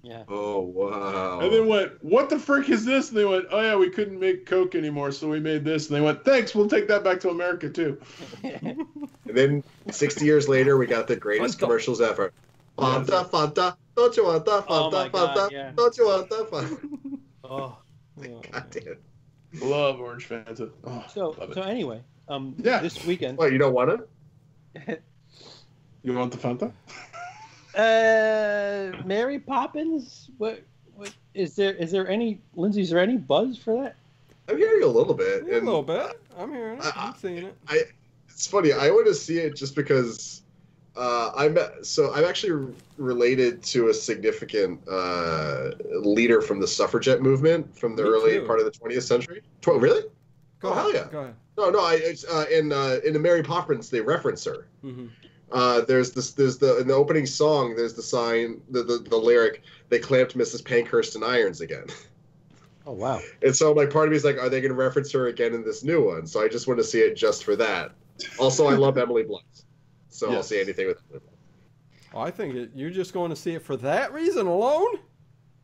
Yeah. Oh wow. And then went, "What the frick is this?" And they went, "Oh yeah, we couldn't make Coke anymore, so we made this." And they went, "Thanks, we'll take that back to America too." And then 60 years later, we got the greatest commercials ever. Fanta, Fanta, don't you want that Fanta, Fanta, don't you want that Fanta? Oh. God damn. Love orange Fanta. Oh, So anyway, this weekend. What, you don't want it? You want the Fanta? Mary Poppins. What is there any Lindsay? Is there any buzz for that? I'm hearing a little bit. A little bit. I'm hearing it. I'm seeing it. It's funny. I want to see it just because I'm actually related to a significant leader from the suffragette movement from the early part of the 20th century. Really? Go ahead. Hell yeah. Go ahead. No. In the Mary Poppins, they reference her. Mm-hmm. In the opening song, there's the sign, the lyric, "They clamped Mrs. Pankhurst in irons again." Oh wow! And so, like, part of me is like, are they going to reference her again in this new one? So I just want to see it just for that. Also, I love Emily Blunt, so I'll see anything with Emily Blunt. Oh, I think you're just going to see it for that reason alone.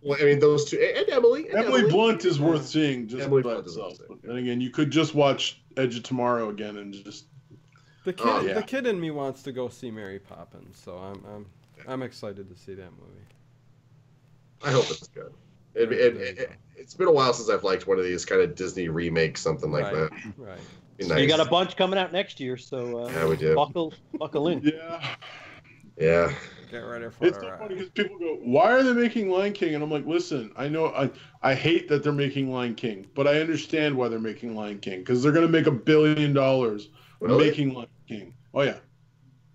Well, I mean, those two, and Emily. Emily Blunt is worth seeing just by itself. And again, you could just watch Edge of Tomorrow again and just. The kid in me wants to go see Mary Poppins, so I'm excited to see that movie. I hope it's good. It's been a while since I've liked one of these kind of Disney remakes, something like that. Right. Nice. You got a bunch coming out next year, so yeah, we do. Buckle in. Yeah. Get ready for it. It's so funny because people go, "Why are they making Lion King?" And I'm like, listen, I know I hate that they're making Lion King, but I understand why they're making Lion King because they're going to make $1 billion making Lion King. Oh yeah,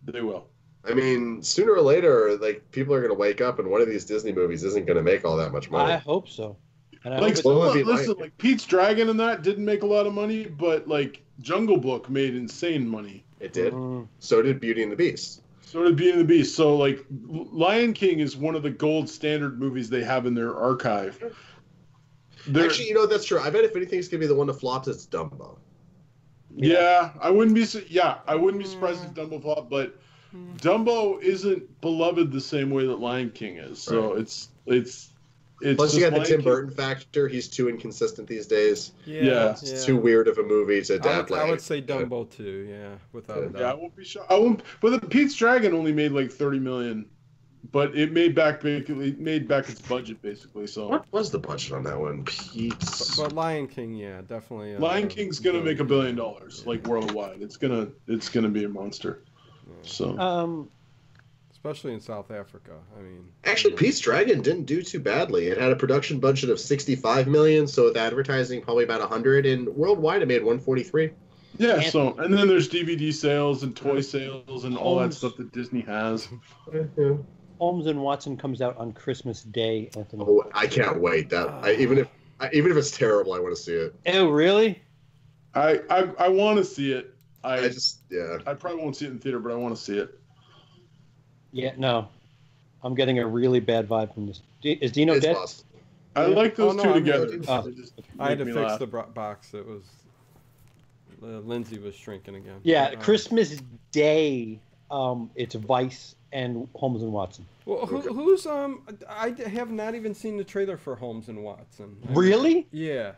they will. I mean, sooner or later, like, people are going to wake up, and one of these Disney movies isn't going to make all that much money. I hope so. And like Pete's Dragon and that didn't make a lot of money, but like Jungle Book made insane money. It did. So did Beauty and the Beast. So like Lion King is one of the gold standard movies they have in their archive. Actually, that's true. I bet if anything's going to be the one that flops, it's Dumbo. Yeah, I wouldn't be surprised if Dumbo flopped, but Dumbo isn't beloved the same way that Lion King is. So it's plus you got the Tim Burton factor. He's too inconsistent these days. Yeah. It's too weird of a movie to adapt. I would say Dumbo too. Yeah, without a doubt. Yeah, I won't be shocked. But the Pete's Dragon only made like $30 million, but it made back its budget basically. So what was the budget on that one? Pete's. But Lion King, yeah, definitely. Lion King's gonna make $1 billion like worldwide. It's gonna be a monster. Yeah. So. Especially in South Africa. I mean, actually, Pete's Dragon didn't do too badly. It had a production budget of $65 million, so with advertising, probably about $100, and worldwide it made $143. Yeah. And then there's DVD sales and toy sales and all that stuff that Disney has. Yeah. Holmes and Watson comes out on Christmas Day, Anthony. Oh, I can't wait. Even if it's terrible, I want to see it. Oh, really? I want to see it. I probably won't see it in theater, but I want to see it. Yeah, no. I'm getting a really bad vibe from this. Is Dino dead? Possible. I like those two together. I had to fix the box. It was Lindsey was shrinking again. Yeah, Christmas Day. It's Vice and Holmes and Watson. Well, who's I have not even seen the trailer for Holmes and Watson. Really? Yeah.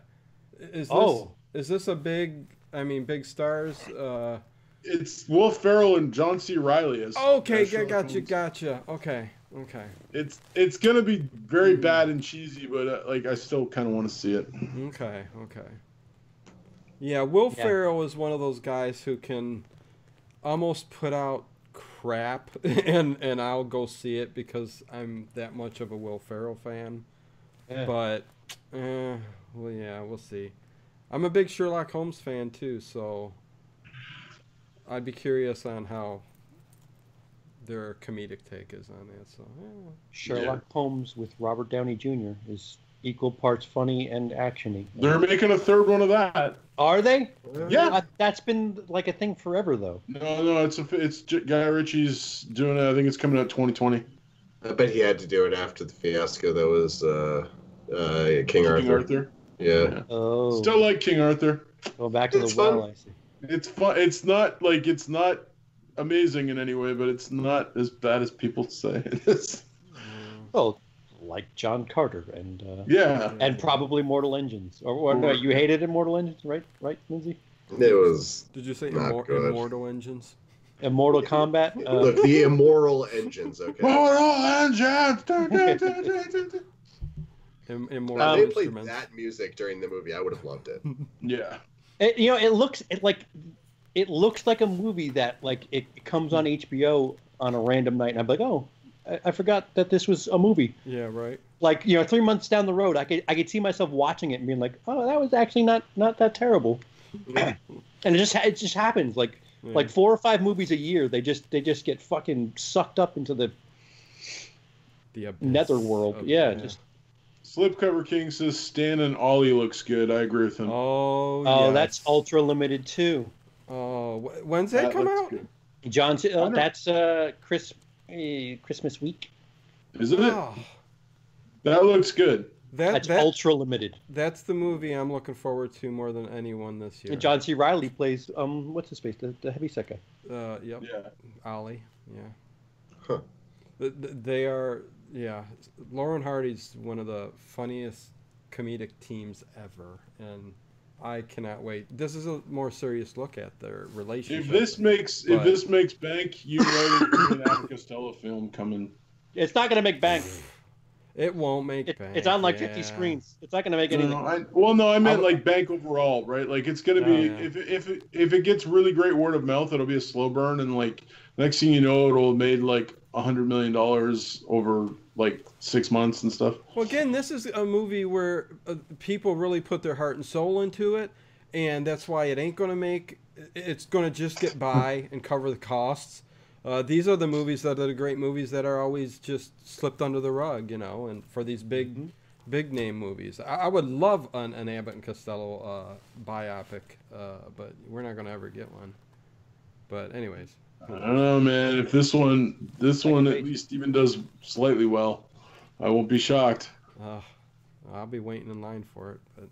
Is this a big stars? It's Will Ferrell and John C. Reilly as. Okay, gotcha. Okay. Okay. It's gonna be very bad and cheesy, but like I still kind of want to see it. Okay. Yeah, Will Ferrell is one of those guys who can almost put out crap, and I'll go see it because I'm that much of a Will Ferrell fan. Yeah. But, well, yeah, we'll see. I'm a big Sherlock Holmes fan too, so I'd be curious on how their comedic take is on that. So Sherlock Holmes with Robert Downey Jr. is equal parts funny and actiony. They're making a third one of that. Are they? Yeah. That's been like a thing forever, though. No, it's Guy Ritchie's doing it. I think it's coming out 2020. I bet he had to do it after the fiasco that was King Arthur. Yeah. Oh. Still like King Arthur. Go back to the well, I see. It's fun. It's not amazing in any way, but it's not as bad as people say it is. Well, like John Carter and and probably Mortal Engines. Or no, you hated Immortal Engines, right, Lindsey? It was. Did you say Immortal Engines? Immortal Kombat. Look, the Immoral Engines. Okay. Mortal Engines. Immoral they played that music during the movie, I would have loved it. Yeah. It looks like a movie that like it comes on HBO on a random night, and I'm like, oh, I forgot that this was a movie. Yeah, right. Like 3 months down the road, I could see myself watching it and being like, oh, that was actually not that terrible. And it just happens like 4 or 5 movies a year. They just get fucking sucked up into the netherworld. Just. Slipcover King says Stan and Ollie looks good. I agree with him. Oh, yes. That's ultra limited too. Oh, when's that come out? Good. Johnson. That's Christmas week. Isn't it? That looks good. That's ultra limited. That's the movie I'm looking forward to more than anyone this year. And John C. Reilly plays what's his face? The heavyset guy. Yep. Yeah. Ollie. Yeah. Huh. They are. Yeah, Lauren Hardy's one of the funniest comedic teams ever, and I cannot wait. This is a more serious look at their relationship. If this makes bank, you know there's an Abbott Costello film coming. It's not going to make bank. It won't make bank. It's on like 50 screens. It's not going to make anything. I meant like bank overall, right? Like it's going to be if it gets really great word of mouth, it'll be a slow burn, and like next thing you know, it'll have made like $100 million over like 6 months and stuff. Well, again, this is a movie where people really put their heart and soul into it, and that's why it ain't going to make. It's going to just get by and cover the costs. These are the movies that are the great movies that are always just slipped under the rug, and for these big name movies. I would love an Abbott and Costello biopic, but we're not going to ever get one. But anyways. I don't know, man. If this one at least even does slightly well, I won't be shocked. I'll be waiting in line for it. But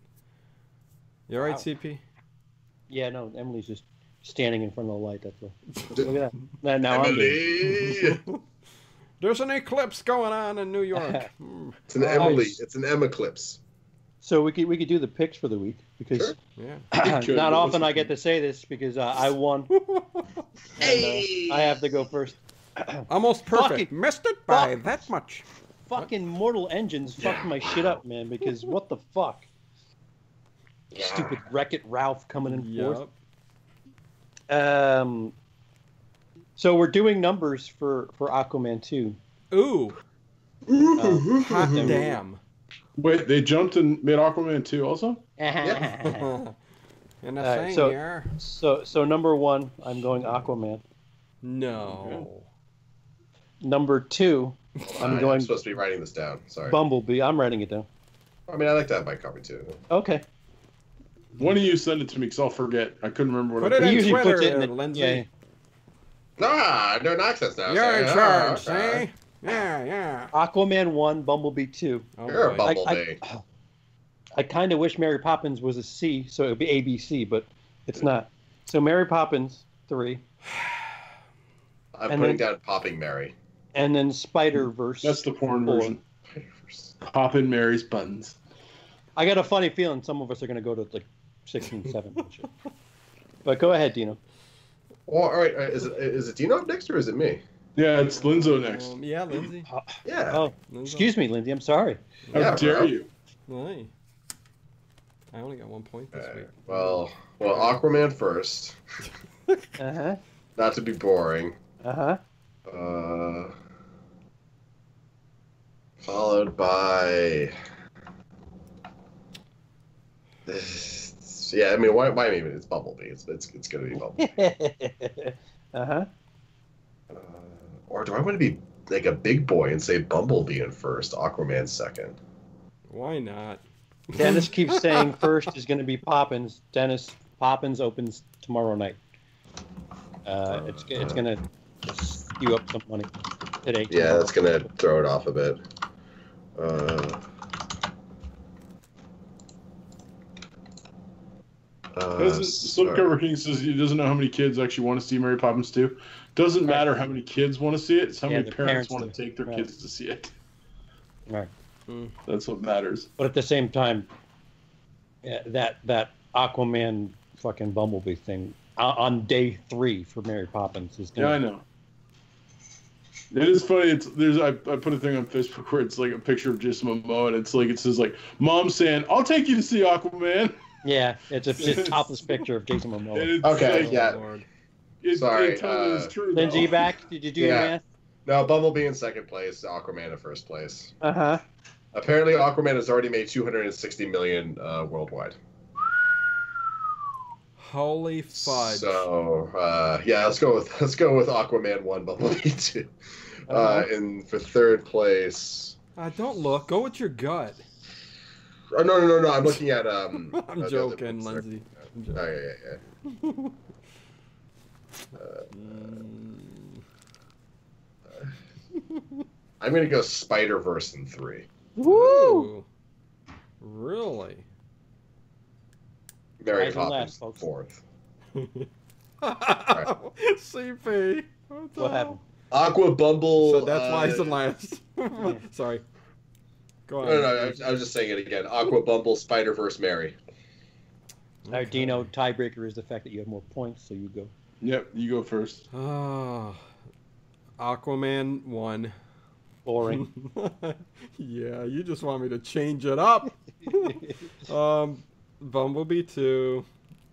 you all right, CP? Yeah, no. Emily's just standing in front of the light. That's all. Look at that. Now Emily. There's an eclipse going on in New York. It's an Emily. It's an eclipse. So we could do the picks for the week because not often I get to say this because I won. And, I have to go first. Almost perfect. Missed it by that much. Fucking Mortal Engines fucked my shit up, man. Because what the fuck? Yeah. Stupid Wreck-It Ralph coming in fourth. So we're doing numbers for Aquaman 2. Ooh. Hot damn. Wait, they jumped and made Aquaman 2 also? Yeah. And a so number 1, I'm going Aquaman. No. Number 2, I'm supposed to be writing this down. Sorry. Bumblebee. I'm writing it down. I mean, I like to have my copy too. Okay. One of you send it to me because I'll forget. I couldn't remember what it I usually puts it in the Lindsey. Nah, no access now. You're in charge, eh? Yeah. Aquaman 1, Bumblebee 2. You're a Bumblebee. I kind of wish Mary Poppins was a C, so it would be ABC, but it's not. So Mary Poppins 3. I'm putting down Popping Mary. And then Spider-Verse. That's the porn version. Popping Mary's buttons. I got a funny feeling some of us are going to go to like 6 and 7. And shit. But go ahead, Dino. Well, all right. Is it Dino up next or is it me? Yeah, it's Linzo next. Yeah, Lindsey. Yeah. Oh, excuse me, Lindsey. I'm sorry. How dare you? Hey. I only got 1 point this week. Well, Aquaman first. Uh-huh. Not to be boring. Uh-huh. Followed by. Yeah, I mean, why even? It's Bumblebee. It's gonna be Bumblebee. Uh-huh. Or do I want to be like a big boy and say Bumblebee in first, Aquaman second? Why not? Dennis keeps saying first is going to be Poppins. Dennis, Poppins opens tomorrow night. It's going to skew up some money today. Yeah, that's going to throw it off a bit. Slipcover King says he doesn't know how many kids actually want to see Mary Poppins 2. Doesn't matter how many kids want to see it. It's how many parents want to take their kids to see it. Right. That's what matters. But at the same time, that Aquaman fucking Bumblebee thing on day 3 for Mary Poppins is gonna... Yeah, I know. It is funny. I put a thing on Facebook where it's like a picture of Jason Momoa, and it says like, "Mom saying, I'll take you to see Aquaman." Yeah, it's a topless picture of Jason Momoa. Okay, like, yeah. Sorry, it's true, Lindsey, you back? Did you do your math? No, Bumblebee in second place, Aquaman in first place. Uh-huh. Apparently, Aquaman has already made $260 million worldwide. Holy fudge! So, yeah, let's go with Aquaman 1, Bumblebee 2. And for third place, don't look. Go with your gut. Oh, no. I'm looking at I'm joking, Lindsey. Yeah. I'm gonna go Spider-Verse in 3. Woo! Really? Mary Poppins fourth. Right. CP. What happened? Aqua Bumble. So that's why he's the last. Sorry. Go on. No, I was just saying it again. Aqua Bumble, Spider-Verse, Mary. All right, Dino, tiebreaker is the fact that you have more points, so you go. Yep, you go first. Aquaman 1. Boring. Yeah, you just want me to change it up. Bumblebee 2.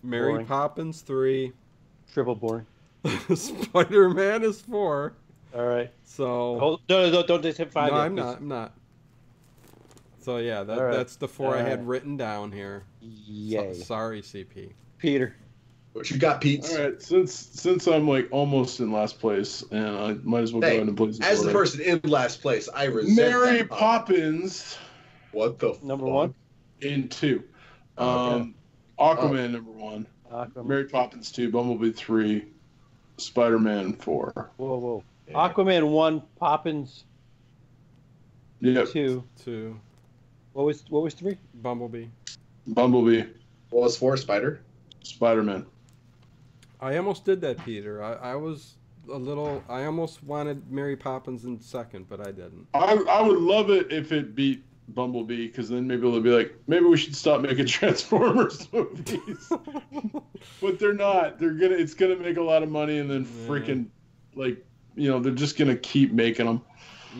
Mary Boring. Poppins 3. Triple boring. Spider-Man is 4. All right. So. No, don't just hit 5 No, yet, I'm not. So yeah, right. That's the 4 I had right. written down here. Yay. Sorry, CP. Peter. What you got, Pete? All right, since I'm like almost in last place, and I might as well go into place. As the person in last place, I resent Mary that. Poppins. What the Number fuck? 1? In 2. Okay. Aquaman number 1. Aquaman. Mary Poppins 2. Bumblebee 3. Spider-Man 4. Whoa. Yeah. Aquaman 1, Poppins Yep. 2. 2. What was 3? Bumblebee. Bumblebee. What was 4? Spider? Spider-Man. I almost did that, Peter. I was a little. I almost wanted Mary Poppins in second, but I didn't. I would love it if it beat Bumblebee, because then maybe they'll be like, maybe we should stop making Transformers movies. But they're not. It's gonna make a lot of money, and then freaking they're just gonna keep making them.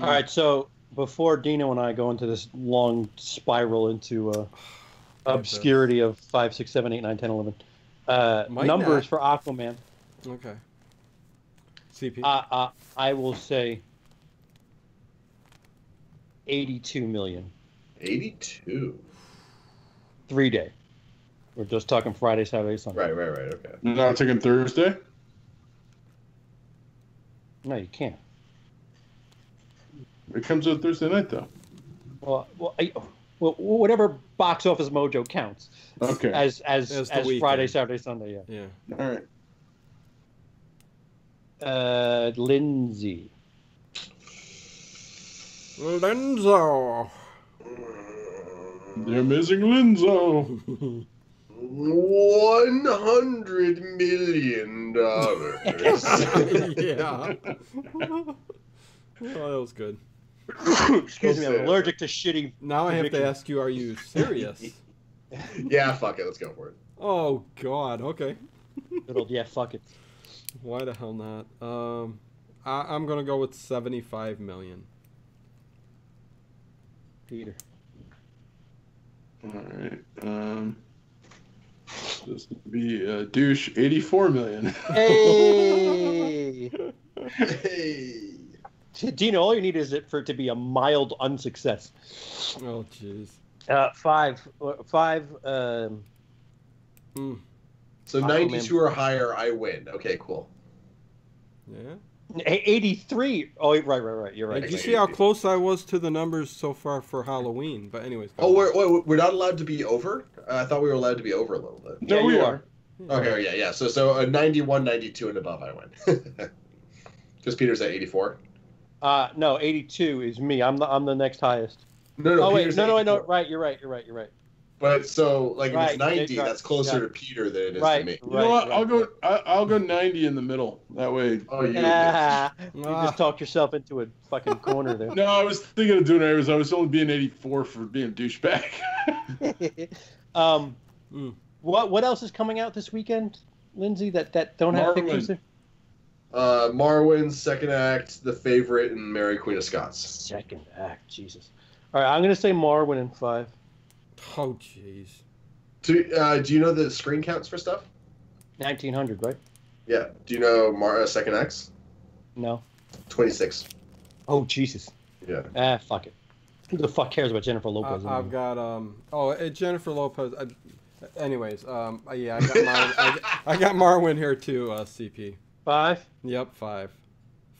All right, so before Dino and I go into this long spiral into obscurity of 5, 6, 7, 8, 9, 10, 11. Numbers for Aquaman. Okay. CP. I will say 82 million. 82. 3 day. We're just talking Friday, Saturday, Sunday. Right. Okay. Not taking Thursday. No, you can't. It comes out Thursday night though. Well, whatever box office mojo counts. Okay. As weekend. Friday, Saturday, Sunday. Yeah. All right. Lindsey. Lenzo. The amazing Linzo. $100 million. Yeah. Oh, that was good. Excuse me, I'm allergic to shitty. Now I have to ask you, are you serious? Yeah, fuck it. Let's go for it. Oh, God. Okay. Good old, yeah, fuck it. Why the hell not? I'm gonna go with 75 million. Peter. All right. This would be douche 84 million. Hey. Hey. Dino, all you need is it for it to be a mild unsuccess. Oh, jeez. 5. So 92 or higher, I win. Okay, cool. Yeah. 83. Oh, right. You're right. Did you see how close I was to the numbers so far for Halloween? But anyways. Oh, we're not allowed to be over? I thought we were allowed to be over a little bit. No, we are. Okay, yeah. So a 91, 92 and above, I win. Because Peter's at 84. No, 82 is me. I'm the next highest. No. Oh wait, Peter's no. Right. You're right. But so, like, if it's 90, right, that's closer to Peter than it is to me. You know what? I'll go 90 in the middle. That way. Oh, you just talked yourself into a fucking corner there. No, I was thinking of doing it. I was only being 84 for being a douchebag. What else is coming out this weekend, Lindsay? That don't have pictures there? Marwin's second act, The Favorite, and Mary Queen of Scots. Second act, Jesus. All right, I'm gonna say Marwin in 5. Oh, jeez. Do you know the screen counts for stuff? 1900, right? Yeah. Do you know second acts? No. 26. Oh, Jesus. Yeah. Fuck it. Who the fuck cares about Jennifer Lopez? I've got Jennifer Lopez. Anyways, yeah, I got Marwin here too. CP. 5. Yep, 5.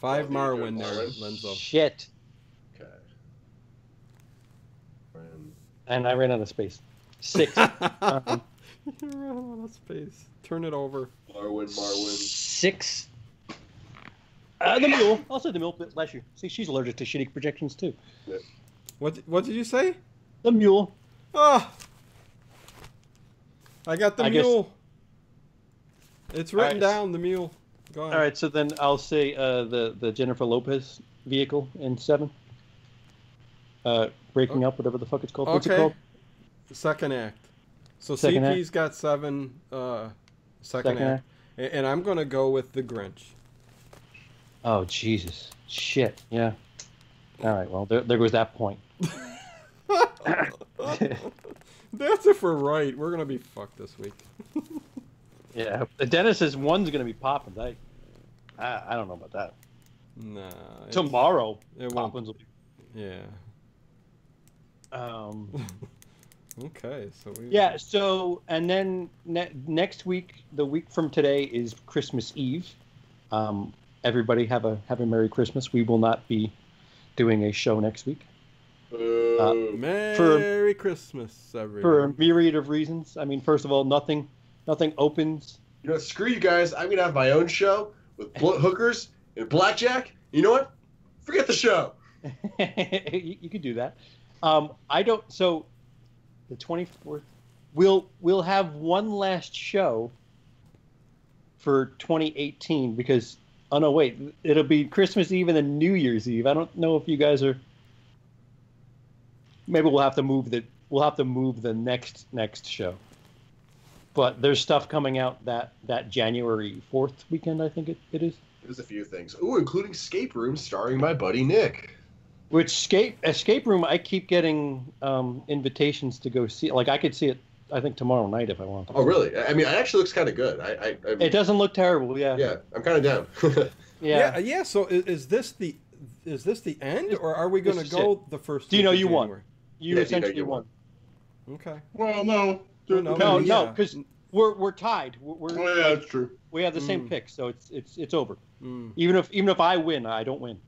5 Marwin there, Lenzo. Shit. Okay. And I ran out of space. 6. You ran out of space. Turn it over. Marwin. 6. The mule. I'll say the mule. Bless you. See, she's allergic to shitty projections too. Yeah. What did you say? The mule. Ah. I got the mule. It's written down, the mule. Go ahead. All right, so then I'll say the Jennifer Lopez vehicle in 7. Breaking Up, whatever the fuck it's called. What's it called? The second act. So Second CP's got 7. Second act. And I'm gonna go with The Grinch. Oh Jesus! Shit. Yeah. All right. Well, there goes that point. That's if we're right. We're gonna be fucked this week. Yeah. Dennis says 1's gonna be popping. I don't know about that. Nah. Tomorrow, Poppins will be. Yeah. Okay. So. Yeah. So and then next week, the week from today is Christmas Eve. Everybody have a Merry Christmas. We will not be doing a show next week. Merry Christmas, everyone. For a myriad of reasons. I mean, first of all, nothing opens. You know, screw you guys. I'm gonna have my own show with hookers and blackjack. You know what? Forget the show. You could do that. I don't. So, the 24th, we'll have one last show for 2018 because. Oh no! Wait, it'll be Christmas Eve and then New Year's Eve. I don't know if you guys are. Maybe we'll have to move the next show. But there's stuff coming out that January 4th weekend. I think it is. There's a few things. Ooh, including Escape Room, starring my buddy Nick. Which Escape Room, I keep getting invitations to go see. Like I could see it. I think tomorrow night if I want to. Oh, really? I mean, it actually looks kind of good. It doesn't look terrible, yeah. Yeah, I'm kind of down. Yeah. So is this the end, or are we going to go the first? Do you know you won? You essentially won. Okay. Well, no. No, because we're tied. Oh yeah, that's true. We have the same pick, so it's over. Even if I win, I don't win.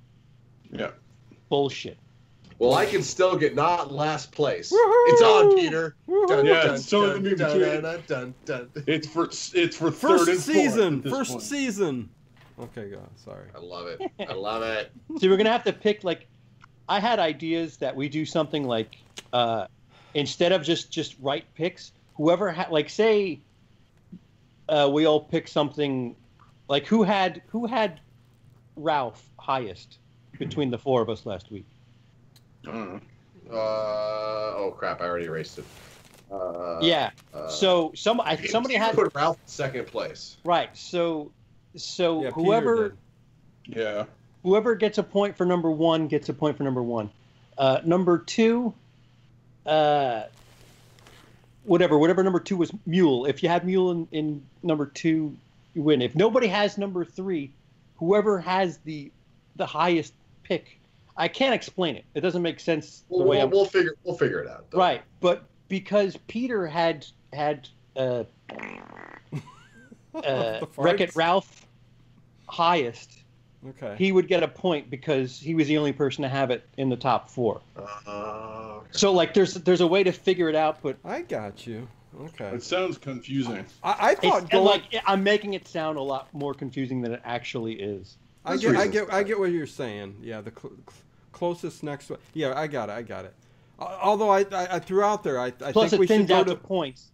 Yeah. Bullshit. Well, I can still get not last place. Woo-hoo! It's on, Peter. Dun, yeah, it's so It's for third and season. Fourth First season. Okay, go. Sorry. I love it. See, we're gonna have to pick. Like, I had ideas that we do something like instead of just write picks. Whoever say we all pick something. Like who had Ralph highest between the 4 of us last week? Oh crap! I already erased it. Yeah. So somebody had put Ralph in second place. Right. So yeah, whoever. Yeah. whoever gets a point for number 1 gets a point for number 1. Number 2, whatever number 2 was, Mule. If you have Mule in number 2, you win. If nobody has number 3, whoever has the highest pick. I can't explain it. It doesn't make sense. We'll figure it out. Right, but because Peter had Wreck-It Ralph highest, okay, he would get a point because he was the only person to have it in the top 4. Okay. So like there's a way to figure it out, but I got you. Okay, it sounds confusing. I thought I'm making it sound a lot more confusing than it actually is. I get what you're saying. Yeah, the closest next one. Yeah, I got it. Although I threw out there, I Plus think we should go to points.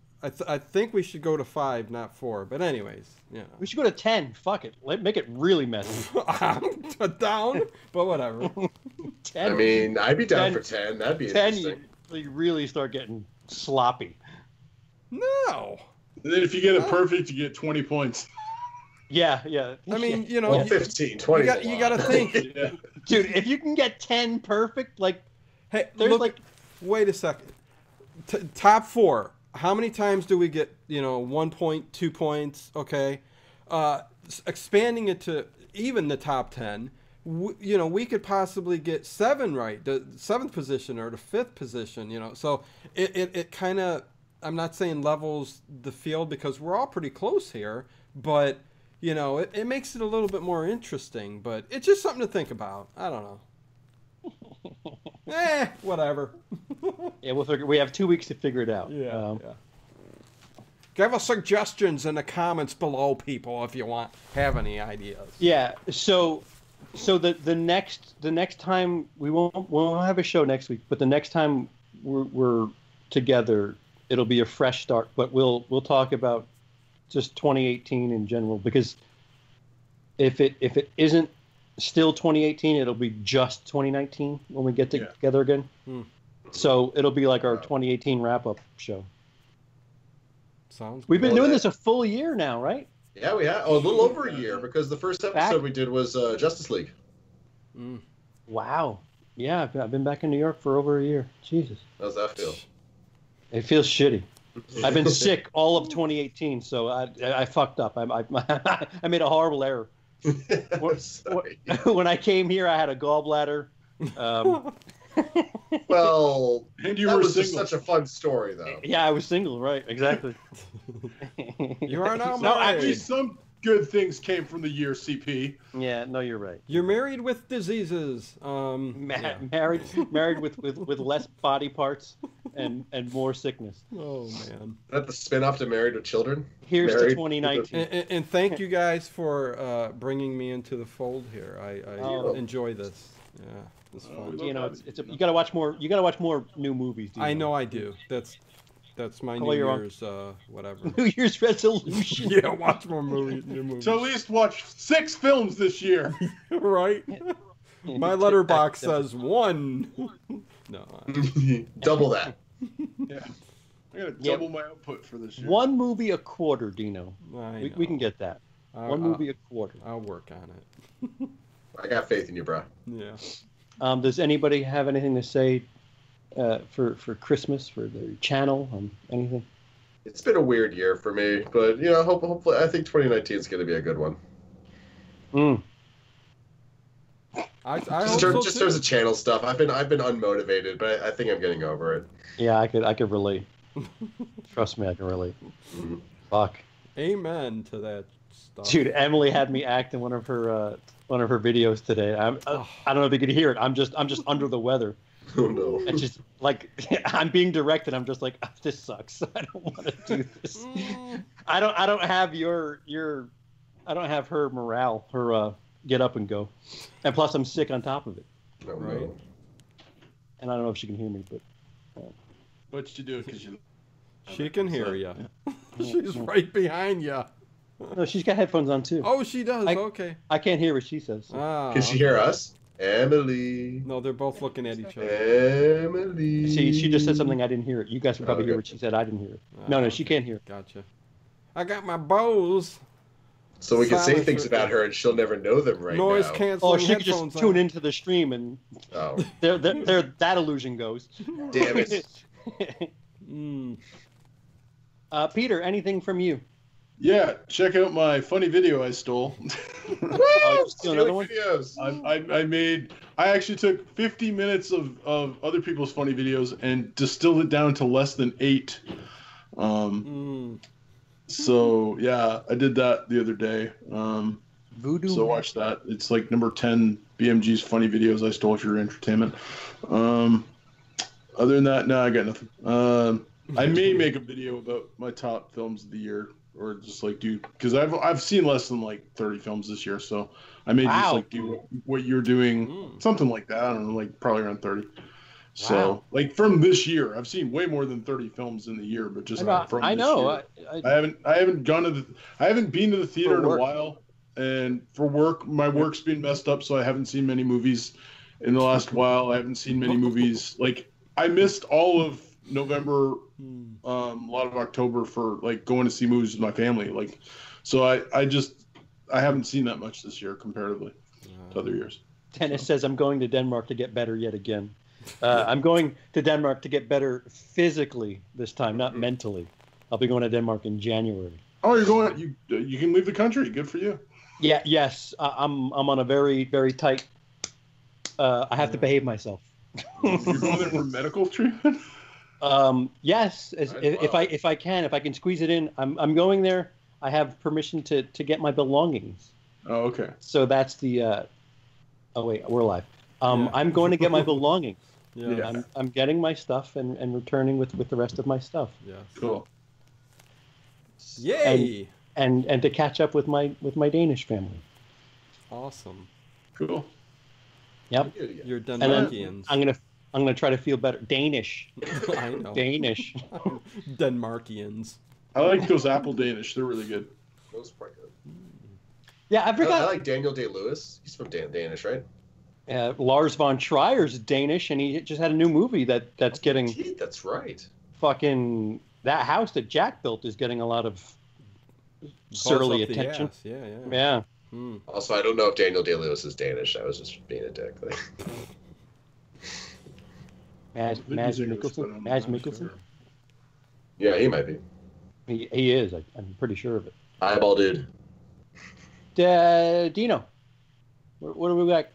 I think we should go to 5, not 4. But anyways, yeah. We should go to 10. Fuck it. Make it really messy. I'm down, but whatever. 10. I mean, I'd be down for 10. That'd be 10, interesting. you really start getting sloppy. No. And then if you get it perfect, you get 20 points. Yeah. I mean, 15, 20. You got to think. Yeah. Dude, if you can get 10 perfect, like, hey, there's wait a second. Top 4. How many times do we get, 1 point, 2 points? Okay. Expanding it to even the top 10, we could possibly get 7 right, the 7th position or the 5th position, So it kind of, I'm not saying levels the field because we're all pretty close here, but, it makes it a little bit more interesting, but it's just something to think about. I don't know. Whatever. Yeah, we'll figure. We have 2 weeks to figure it out. Yeah. Give us suggestions in the comments below, people, if you have any ideas. Yeah. So the next time we'll have a show next week, but the next time we're together, it'll be a fresh start. But we'll talk about just 2018 in general, because if it isn't still 2018, it'll be just 2019 when we get together again. So it'll be like our 2018 wrap-up show. Sounds We've been doing this a full year now, right? Yeah, we have. Oh, a little over a year, because the first episode we did was Justice League. Wow. Yeah, I've been back in New York for over a year. Jesus. How's that feel? It feels shitty. I've been sick all of 2018, so I fucked up. I made a horrible error. When I came here, I had a gallbladder. Well, and you that were was single. just such a fun story, though. Yeah, I was single, right? Exactly. You are now married. No, actually, some good things came from the year, CP. Yeah, no, you're right. You're married with diseases. Married with less body parts and more sickness. Oh man. Is that the spin-off to Married with Children? Here's to 2019. And thank you guys for bringing me into the fold here. I enjoy this. Yeah, it's fun. You gotta watch more. You gotta watch more new movies. I know I do. That's my New Year's whatever. New Year's resolution. Yeah, watch more new movies. So at least watch 6 films this year. Right. My letterbox says 1. No. Double that. Yeah. I gotta double my output for this year. 1 movie a quarter, Dino. We can get that. 1 movie a quarter. I'll work on it. I got faith in you, bro. Yeah. Does anybody have anything to say for Christmas, for their channel, anything? It's been a weird year for me, but hopefully, I think 2019 is going to be a good one. I just terms of channel stuff, I've been unmotivated, but I think I'm getting over it. Yeah, I could relate. Trust me, I can relate. Fuck. Amen to that stuff. Dude, Emily had me act in one of her videos today. I don't know if you could hear it. I'm just under the weather. Oh no! And just like I'm being directed. I'm just like, oh, this sucks. I don't want to do this. I don't have I don't have her morale. Her get up and go. And plus, I'm sick on top of it. Oh, right. No. And I don't know if she can hear me, but. But you do it because you. She can hear you. She's right behind you. No, she's got headphones on too. Oh, she does. Okay. I can't hear what she says. So. Can she hear us? Emily. No, they're both looking at each other. Emily. See, she just said something I didn't hear it. You guys can probably hear what she said. I didn't hear it. No, she can't hear. Gotcha. I got my bows. So we can say things about her and she'll never know them right Noise now. canceling. Oh, she could just tune into the stream and there that illusion goes. Damn it. Peter, anything from you? Yeah, check out my funny video I stole. Steal another one? Videos. I actually took 50 minutes of other people's funny videos and distilled it down to less than 8. So yeah, I did that the other day. Voodoo. So watch that. It's like number 10 BMG's funny videos I stole for your entertainment. Other than that, no, I got nothing. I may make a video about my top films of the year, or just like do, because I've seen less than like 30 films this year, so I may just like do what you're doing, something like that. I don't know, like probably around 30. So like from this year, I've seen way more than 30 films in the year, but just from I this know. year. I haven't been to the theater in a while, and for work, my work's been messed up, so I haven't seen many movies in the last while. I haven't seen many movies. Like I missed all of November, a lot of October for like going to see movies with my family. Like, so I haven't seen that much this year comparatively to other years. Dennis says I'm going to Denmark to get better yet again. I'm going to Denmark to get better physically this time, not mentally. I'll be going to Denmark in January. Oh, you're going? You can leave the country. Good for you. Yeah. Yes. I'm on a very, very tight. I have to behave myself. You're going there for medical treatment? Yes. If I can squeeze it in, I'm going there. I have permission to get my belongings. Oh, okay. So that's the. Oh wait, we're live. I'm going to get my belongings. Yeah. I'm getting my stuff and returning with the rest of my stuff. Yeah. Cool. Yay! And to catch up with my Danish family. Awesome. Cool. Yep. You're Denmarkians. I'm gonna try to feel better. Danish. I know. Danish. Denmarkians. I like those apple Danish. They're really good. Those are quite good. Yeah, I forgot. I like Daniel Day-Lewis. He's from Danish, right? Lars von Trier's Danish, and he just had a new movie that's getting. Indeed, that's right. Fucking that house that Jack built is getting a lot of surly attention. Yeah. Also, I don't know if Daniel Day-Lewis is Danish. I was just being a dick. Mads Mikkelsen? Yeah, he might be. He is. I'm pretty sure of it. Eyeball dude. Dino. What do we got?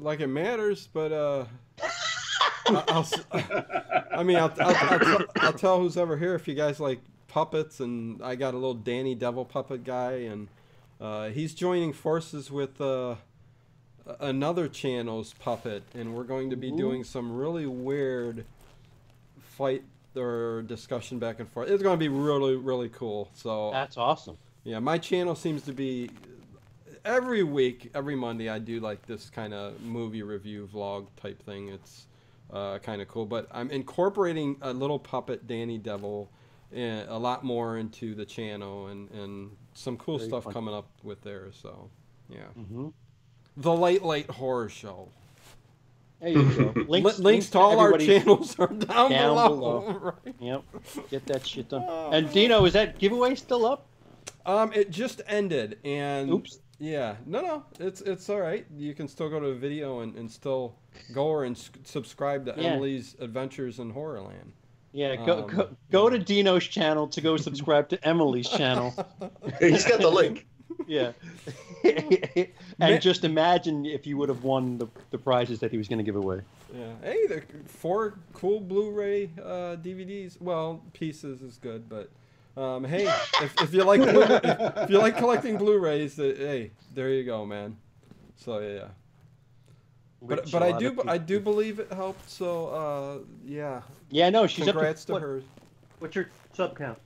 Like it matters, but I'll tell who's ever here if you guys like puppets, and I got a little Danny Devil puppet guy, and he's joining forces with another channel's puppet, and we're going to be doing some really weird fight or discussion back and forth. It's going to be really, really cool. So that's awesome. Yeah, my channel seems to be every week, every Monday, I do like this kind of movie review vlog type thing. It's kind of cool, but I'm incorporating a little puppet Danny Devil a lot more into the channel, and some cool stuff coming up with there. So yeah. The Late Horror Show. There you go. Links to all our channels are down below. Right? Yep. Get that shit done. And Dino, is that giveaway still up? It just ended, and oops. Yeah, no, it's all right. You can still go to the video and still go and subscribe to Emily's Adventures in Horrorland. Yeah, go to Dino's channel to go subscribe to Emily's channel. He's got the link. Yeah. And just imagine if you would have won the prizes that he was going to give away. Yeah. Hey, the 4 cool Blu-ray DVDs. Well, pieces is good, but hey, if you like if you like collecting Blu-rays, hey, there you go, man. So yeah. But I do believe it helped. So yeah. Yeah, no, she's congrats up to her. What's your sub count?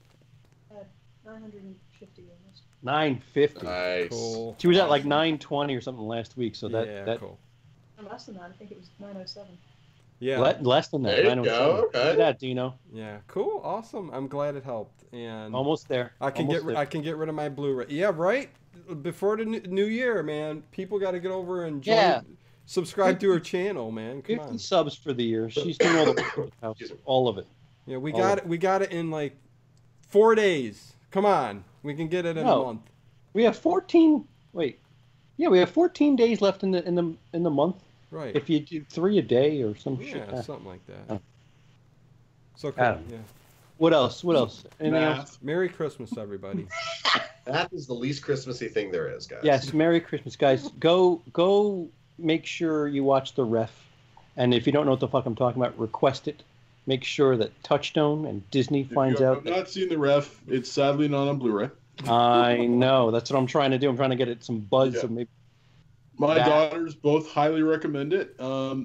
950 almost. 950. Nice. Cool. She was at like 920 or something last week, so that cool. Less than that, I think it was 907. Yeah. Less than that. There you go. Okay. Look at that, Dino. Yeah, cool, awesome. I'm glad it helped. And almost there. I can get rid of my Blu-ray. Yeah, right. Before the new year, man, people got to get over and subscribe to her channel, man. Come 50 on. subs for the year. She's doing all the all of it. Yeah, we got it in like 4 days. Come on. We can get it in a No. month. We have 14. Wait, yeah, we have 14 days left in the month. Right. If you do 3 a day or some shit. Yeah, something like that. Oh. So cool. Adam. Yeah. What else? Anything else? Merry Christmas, everybody. That is the least Christmassy thing there is, guys. Yes, Merry Christmas, guys. Go make sure you watch The Ref. And if you don't know what the fuck I'm talking about, request it. Make sure that Touchstone and Disney finds out. I've not seen The Ref. It's sadly not on Blu-ray. I know. That's what I'm trying to do. I'm trying to get it some buzz. So maybe my daughters both highly recommend it.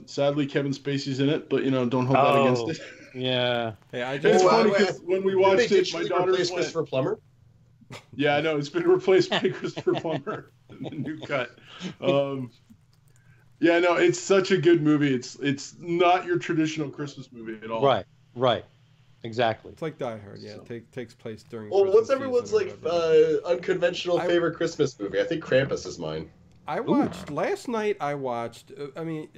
Sadly, Kevin Spacey's in it, but don't hold that against it. Yeah. Hey, it's funny because when we watched it, my daughters went. Christopher Plummer? Yeah, I know it's been replaced by Christopher Plummer in the new cut. Yeah, no, it's such a good movie. It's not your traditional Christmas movie at all. Right. Exactly. It's like Die Hard. Yeah, it takes place during. Well, Christmas what's everyone's season unconventional favorite Christmas movie? I think Krampus is mine. I watched last night. I mean,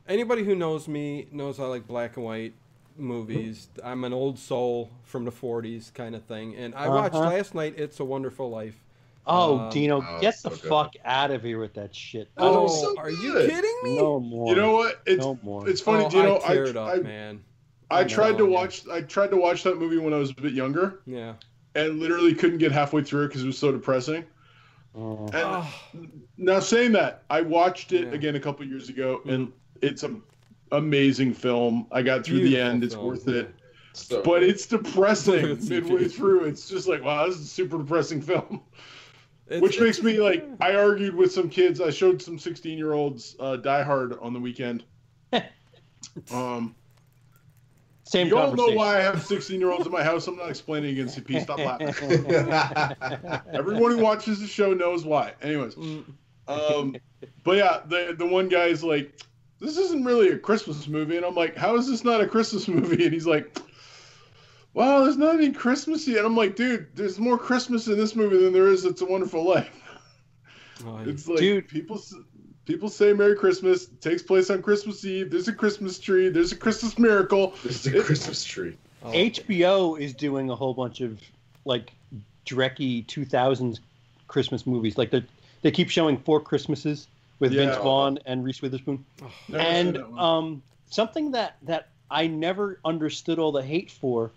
anybody who knows me knows I like black and white movies. I'm an old soul from the 40s kind of thing, and I watched last night It's a Wonderful Life. Oh, Dino, get the fuck out of here with that shit. Oh, so are you good. kidding me? No more. You know what? It's funny, Dino. I teared up, man. I tried to watch that movie when I was a bit younger. Yeah. And literally couldn't get halfway through it because it was so depressing. And now saying that, I watched it again a couple years ago, and it's an amazing film. I got through the end. It's worth it. So, but it's depressing midway through. It's just like, wow, this is a super depressing film. Which makes me like, I argued with some kids. I showed some 16-year-olds Die Hard on the weekend. Same you all know conversation. why I have 16-year-olds in my house. I'm not explaining against CP. Stop laughing. Everyone who watches the show knows why. Anyways, but yeah, the one guy's like, this isn't really a Christmas movie, and I'm like, how is this not a Christmas movie? And he's like, wow, there's not any Christmassy. And I'm like, dude, there's more Christmas in this movie than there is It's a Wonderful Life. It's like, dude, people say Merry Christmas. It takes place on Christmas Eve. There's a Christmas tree. There's a Christmas miracle. There's a Christmas tree. HBO is doing a whole bunch of like drecky 2000s Christmas movies. Like they keep showing Four Christmases with Vince Vaughn and Reese Witherspoon. And something that I never understood all the hate for,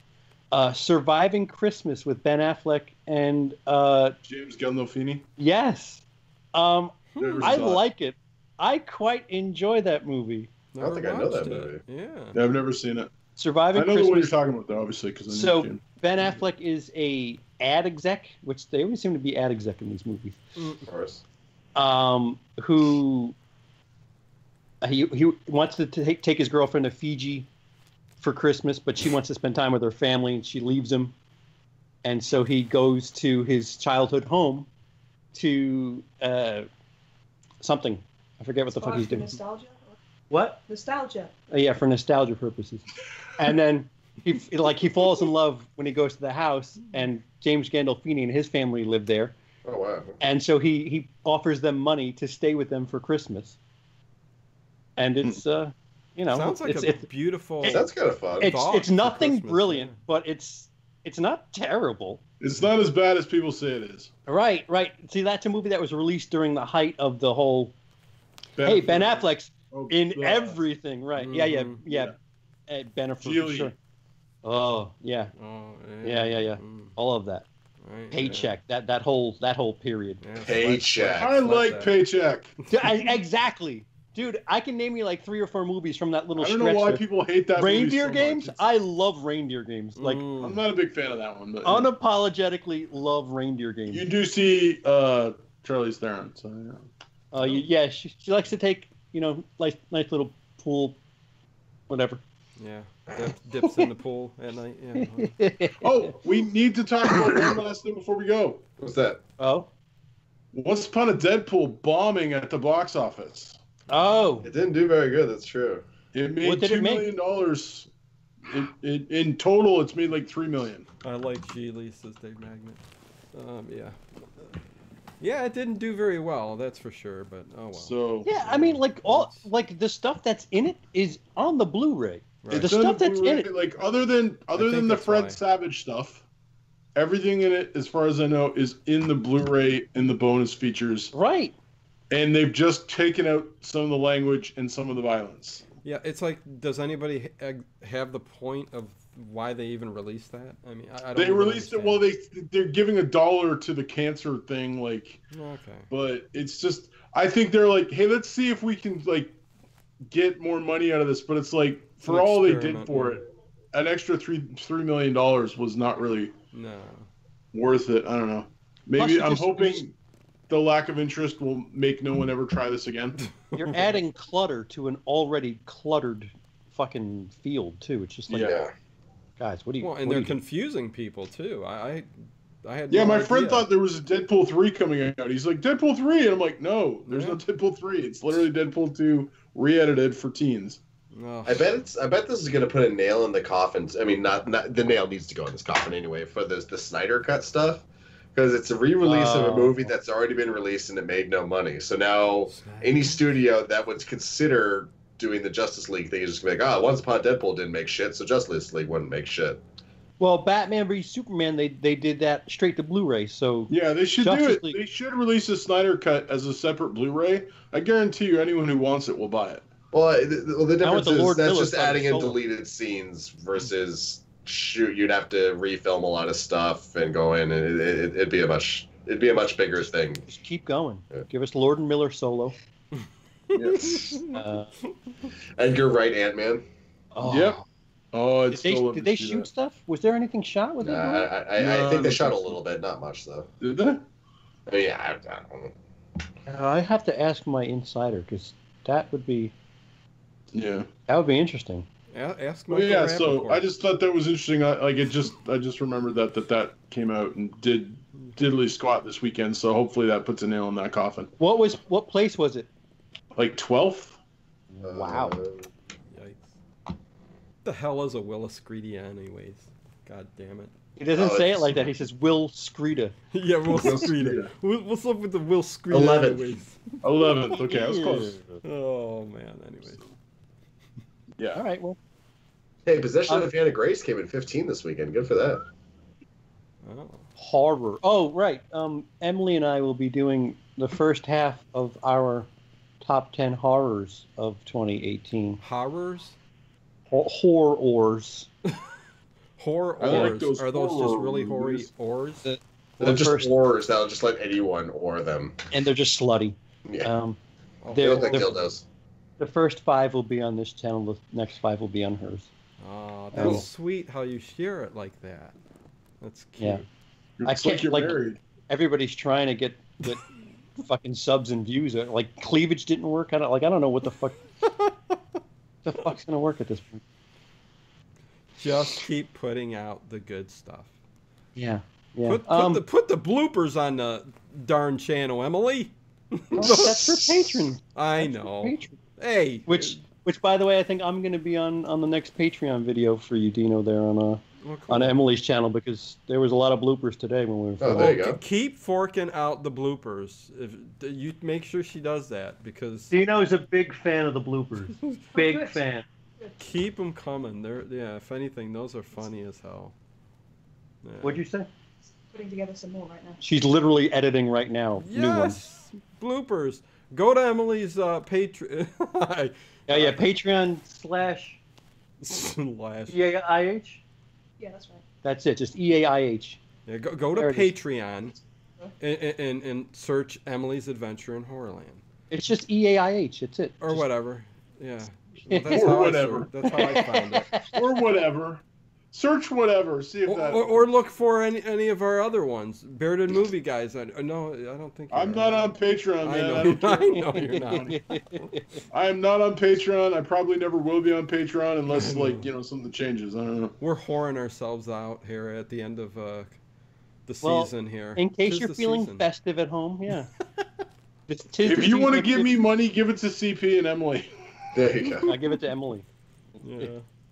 Surviving Christmas with Ben Affleck and James Gandolfini. Yes. I like it. I quite enjoy that movie. I don't think I know that movie. Yeah, I've never seen it. Surviving Christmas. I know Christmas. the one you're talking about, though, obviously. So Ben Affleck is a ad exec, which they always seem to be ad exec in these movies. Of course. Who he wants to take his girlfriend to Fiji for Christmas, but she wants to spend time with her family, and she leaves him. And so he goes to his childhood home to something. I forget what the fuck he's doing. Nostalgia? What? Nostalgia. Yeah, for nostalgia purposes. And then he falls in love when he goes to the house, and James Gandolfini and his family live there. Oh wow! And so he offers them money to stay with them for Christmas. And it's sounds like a beautiful. That's kind of fun. It's nothing brilliant, but it's not terrible. It's not as bad as people say it is. Right. See, that's a movie that was released during the height of the whole. Ben Affleck's in everything, right? Mm-hmm. Yeah. Ben Affleck, for sure. Oh yeah. Yeah. All of that. Right, Paycheck. That whole period. Yeah, Paycheck. I like Paycheck. Exactly. Dude, I can name you like 3 or 4 movies from that little stretch. I don't know why people hate that Reindeer movie so Games? much. I love Reindeer Games. Like, I'm not a big fan of that one. But unapologetically love Reindeer Games. You do see Charlize Theron, so yeah. She likes to take, nice little pool, whatever. Yeah, dips in the pool at night. Yeah. Oh, we need to talk about one last thing before we go. What's that? Oh? Once Upon a Deadpool bombing at the box office. Oh. It didn't do very good, that's true. It made $2 million. In total, it's made like $3 million. I like Geely, says Dave Magnet. Yeah. Yeah, it didn't do very well, that's for sure, but oh well. So yeah, I mean, the stuff that's in it is on the Blu-ray. Right. The stuff that's in it, like other than the Fred Savage stuff, everything in it, as far as I know, is in the Blu-ray in the bonus features. Right. And they've just taken out some of the language and some of the violence. Yeah, it's like, does anybody have the point of why they even released that? I mean, I don't. They even released understand. it. Well, they're giving $1 to the cancer thing, like. Okay. But it's just, I think they're like, hey, let's see if we can like get more money out of this. But it's like, for all they did for it, an extra $3 million was not really worth it. I don't know. Maybe I'm hoping the lack of interest will make no one ever try this again. You're adding clutter to an already cluttered fucking field too. It's just like, guys, what do you? Well, and they're confusing people too. I had my friend thought there was a Deadpool 3 coming out. He's like, Deadpool 3, and I'm like, no, there's no Deadpool 3. It's literally Deadpool 2 re-edited for teens. Oh. I bet this is gonna put a nail in the coffin. I mean, not the nail needs to go in this coffin anyway for the Snyder Cut stuff, because it's a re-release of a movie that's already been released and it made no money. So now any studio that would consider doing the Justice League thing is just gonna be like, Once Upon a Deadpool didn't make shit, so Justice League wouldn't make shit. Well, Batman v Superman, they did that straight to Blu-ray. So yeah, they should do it. They should release a Snyder Cut as a separate Blu-ray. I guarantee you, anyone who wants it will buy it. Well, the difference is that's just adding in solo. deleted scenes versus you'd have to refilm a lot of stuff and go in, and it'd be a much bigger thing. Just keep going. Yeah. Give us Lord and Miller solo. Edgar Wright Ant-Man. Oh. Yep. Oh, did they shoot stuff? Was there anything shot with it? I think they shot a little bit, not much though. Did they? I don't know. I have to ask my insider because that would be. Yeah. That would be interesting. Ask Michael. Well, so I just thought that was interesting. I just remembered that came out and did diddly squat this weekend. So hopefully that puts a nail in that coffin. What place was it? Like 12th. Wow. Yikes. What the hell is a Willis Screedy anyways? God damn it. He doesn't say it like that. He says Will Screeda. Yeah, Will Screeda. What's up with the Will Screeda anyways? 11th. Okay, I was close. Oh man. Anyways. Yeah. All right. Well. Hey, Possession of the Fan of Grace came in 15 this weekend. Good for that. Oh. Horror. Oh, right. Emily and I will be doing the first half of our top 10 horrors of 2018. Horrors? Horrors. Horrors. Like are those just really hoary ores? They're just ores. That'll just let anyone ore them. And they're just slutty. Yeah. They look like dildos. The first 5 will be on this channel. The next 5 will be on hers. Oh, that's sweet how you share it like that. That's cute. Yeah. I can't, like, married. Everybody's trying to get fucking subs and views. Like, cleavage didn't work. I don't know what the fuck. The fuck's gonna work at this point? Just keep putting out the good stuff. Yeah. Put the bloopers on the darn channel, Emily. That's for patrons. I know. Hey. Which, by the way, I think I'm going to be on the next Patreon video for you, Dino, there on Emily's channel, because there was a lot of bloopers today when we were. Oh, there you go. Keep forking out the bloopers. If you make sure she does that, because Dino's a big fan of the bloopers. Big fan. Keep them coming. If anything, those are funny as hell. Yeah. What'd you say? Putting together some more right now. She's literally editing right now. Yes, new ones. Bloopers. Go to Emily's Patreon. Patreon / EAIH. Yeah, that's right. That's it. Just EAIH. Yeah, go to Patreon and search Emily's Adventure in Horrorland. It's just EAIH. It's it. Or whatever. Yeah. Well, whatever. That's how I found it. Or whatever. Search whatever. See if that. Or look for any of our other ones. Bearded Movie Guys. No, I don't think. I'm not on Patreon, man. I know you're not. I am not on Patreon. I probably never will be on Patreon unless something changes. I don't know. We're whoring ourselves out here at the end of the season here. In case you're feeling festive at home, yeah. If you want to give me money, give it to CP and Emily. There you go. I give it to Emily. Yeah.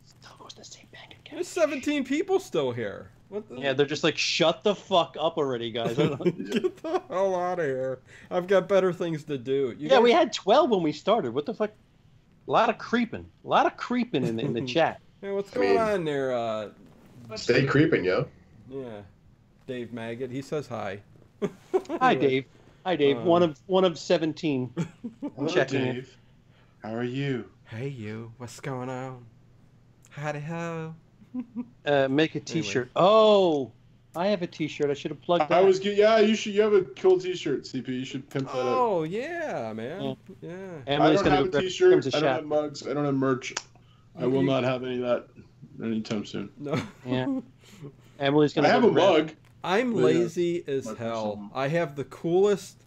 Still goes to the same bank account. There's 17 people still here. Yeah, they're just like, shut the fuck up already, guys. Get the hell out of here. I've got better things to do. We had 12 when we started. What the fuck? A lot of creeping. in the chat. Hey, what's going on there? Stay creeping, yo. Yeah. Dave Maggot. He says hi. Hi, Dave. Hi, Dave. One of 17. Hello, Checking in. Dave. How are you? Hey, you. What's going on? Howdy ho. Make a T-shirt. Oh, I have a T-shirt. I should have plugged that. You should. You have a cool T-shirt, CP. You should pimp that out. Oh yeah, man. Yeah. Emily's I don't have gonna a go T-shirt. grab I a don't shot. have mugs. I don't have merch. I will not have any of that anytime soon. No. Yeah. Emily's gonna. I have go a grab- mug. I'm Yeah. lazy as Mug or hell. something. I have the coolest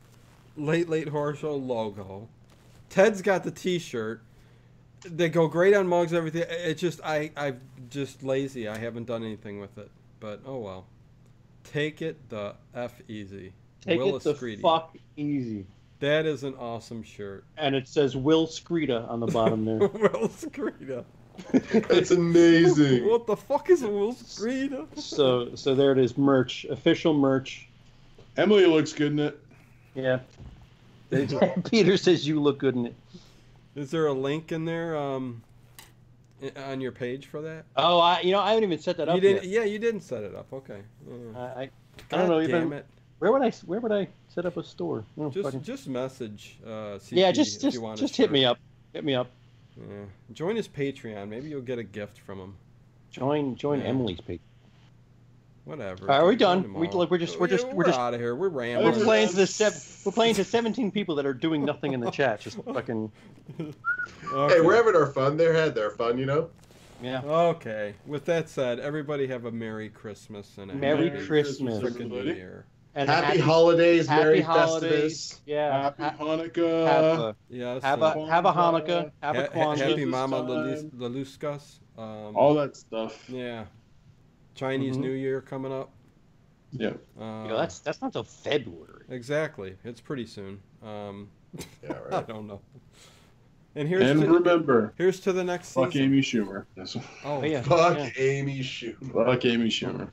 Late Horror Show logo. Ted's got the T-shirt. They go great on mugs, everything. It's just I'm just lazy. I haven't done anything with it. But oh well. Take it the F easy. Take Will it the Escriti. fuck easy. That is an awesome shirt. And it says Will Screeta on the bottom there. Will Escriti. That's amazing. What the fuck is a Will Escriti? So there it is. Merch. Official merch. Emily looks good in it. Yeah. Peter says you look good in it. Is there a link in there on your page for that? Oh, I haven't even set that up You didn't. yet. Yeah, you didn't set it up. Okay. Yeah. I God don't know damn even. it. Where would I set up a store? Oh, fucking- Just message. CP yeah, if just you want a hit me shirt. up. Hit me up. Yeah. Join his Patreon. Maybe you'll get a gift from him. Join Yeah. Emily's page. Whatever. Are we Join done? them We're all. just out of here. We're rambling. we're playing to 17 people that are doing nothing in the chat. Just fucking Okay. Hey, we're having our fun. They had their fun, you know. yeah. Okay. With that said, everybody have a Merry Christmas and a Merry Happy Christmas. frickin' New everybody. Year. And Happy holidays, Merry holidays. Festivus. Yeah. Happy Hanukkah. Yes. Have and a Hanukkah. Have a Kwanzaa. Happy this Mama time. Laluskas. All that stuff. Yeah. Chinese Mhm. New Year coming up. Yeah. That's not till February. Exactly. It's pretty soon. Yeah, I right. don't know. And Remember, here's to the next fuck season. Amy Schumer. That's Oh Oh, yeah. Fuck Yeah. Amy Schumer. fuck Amy Schumer.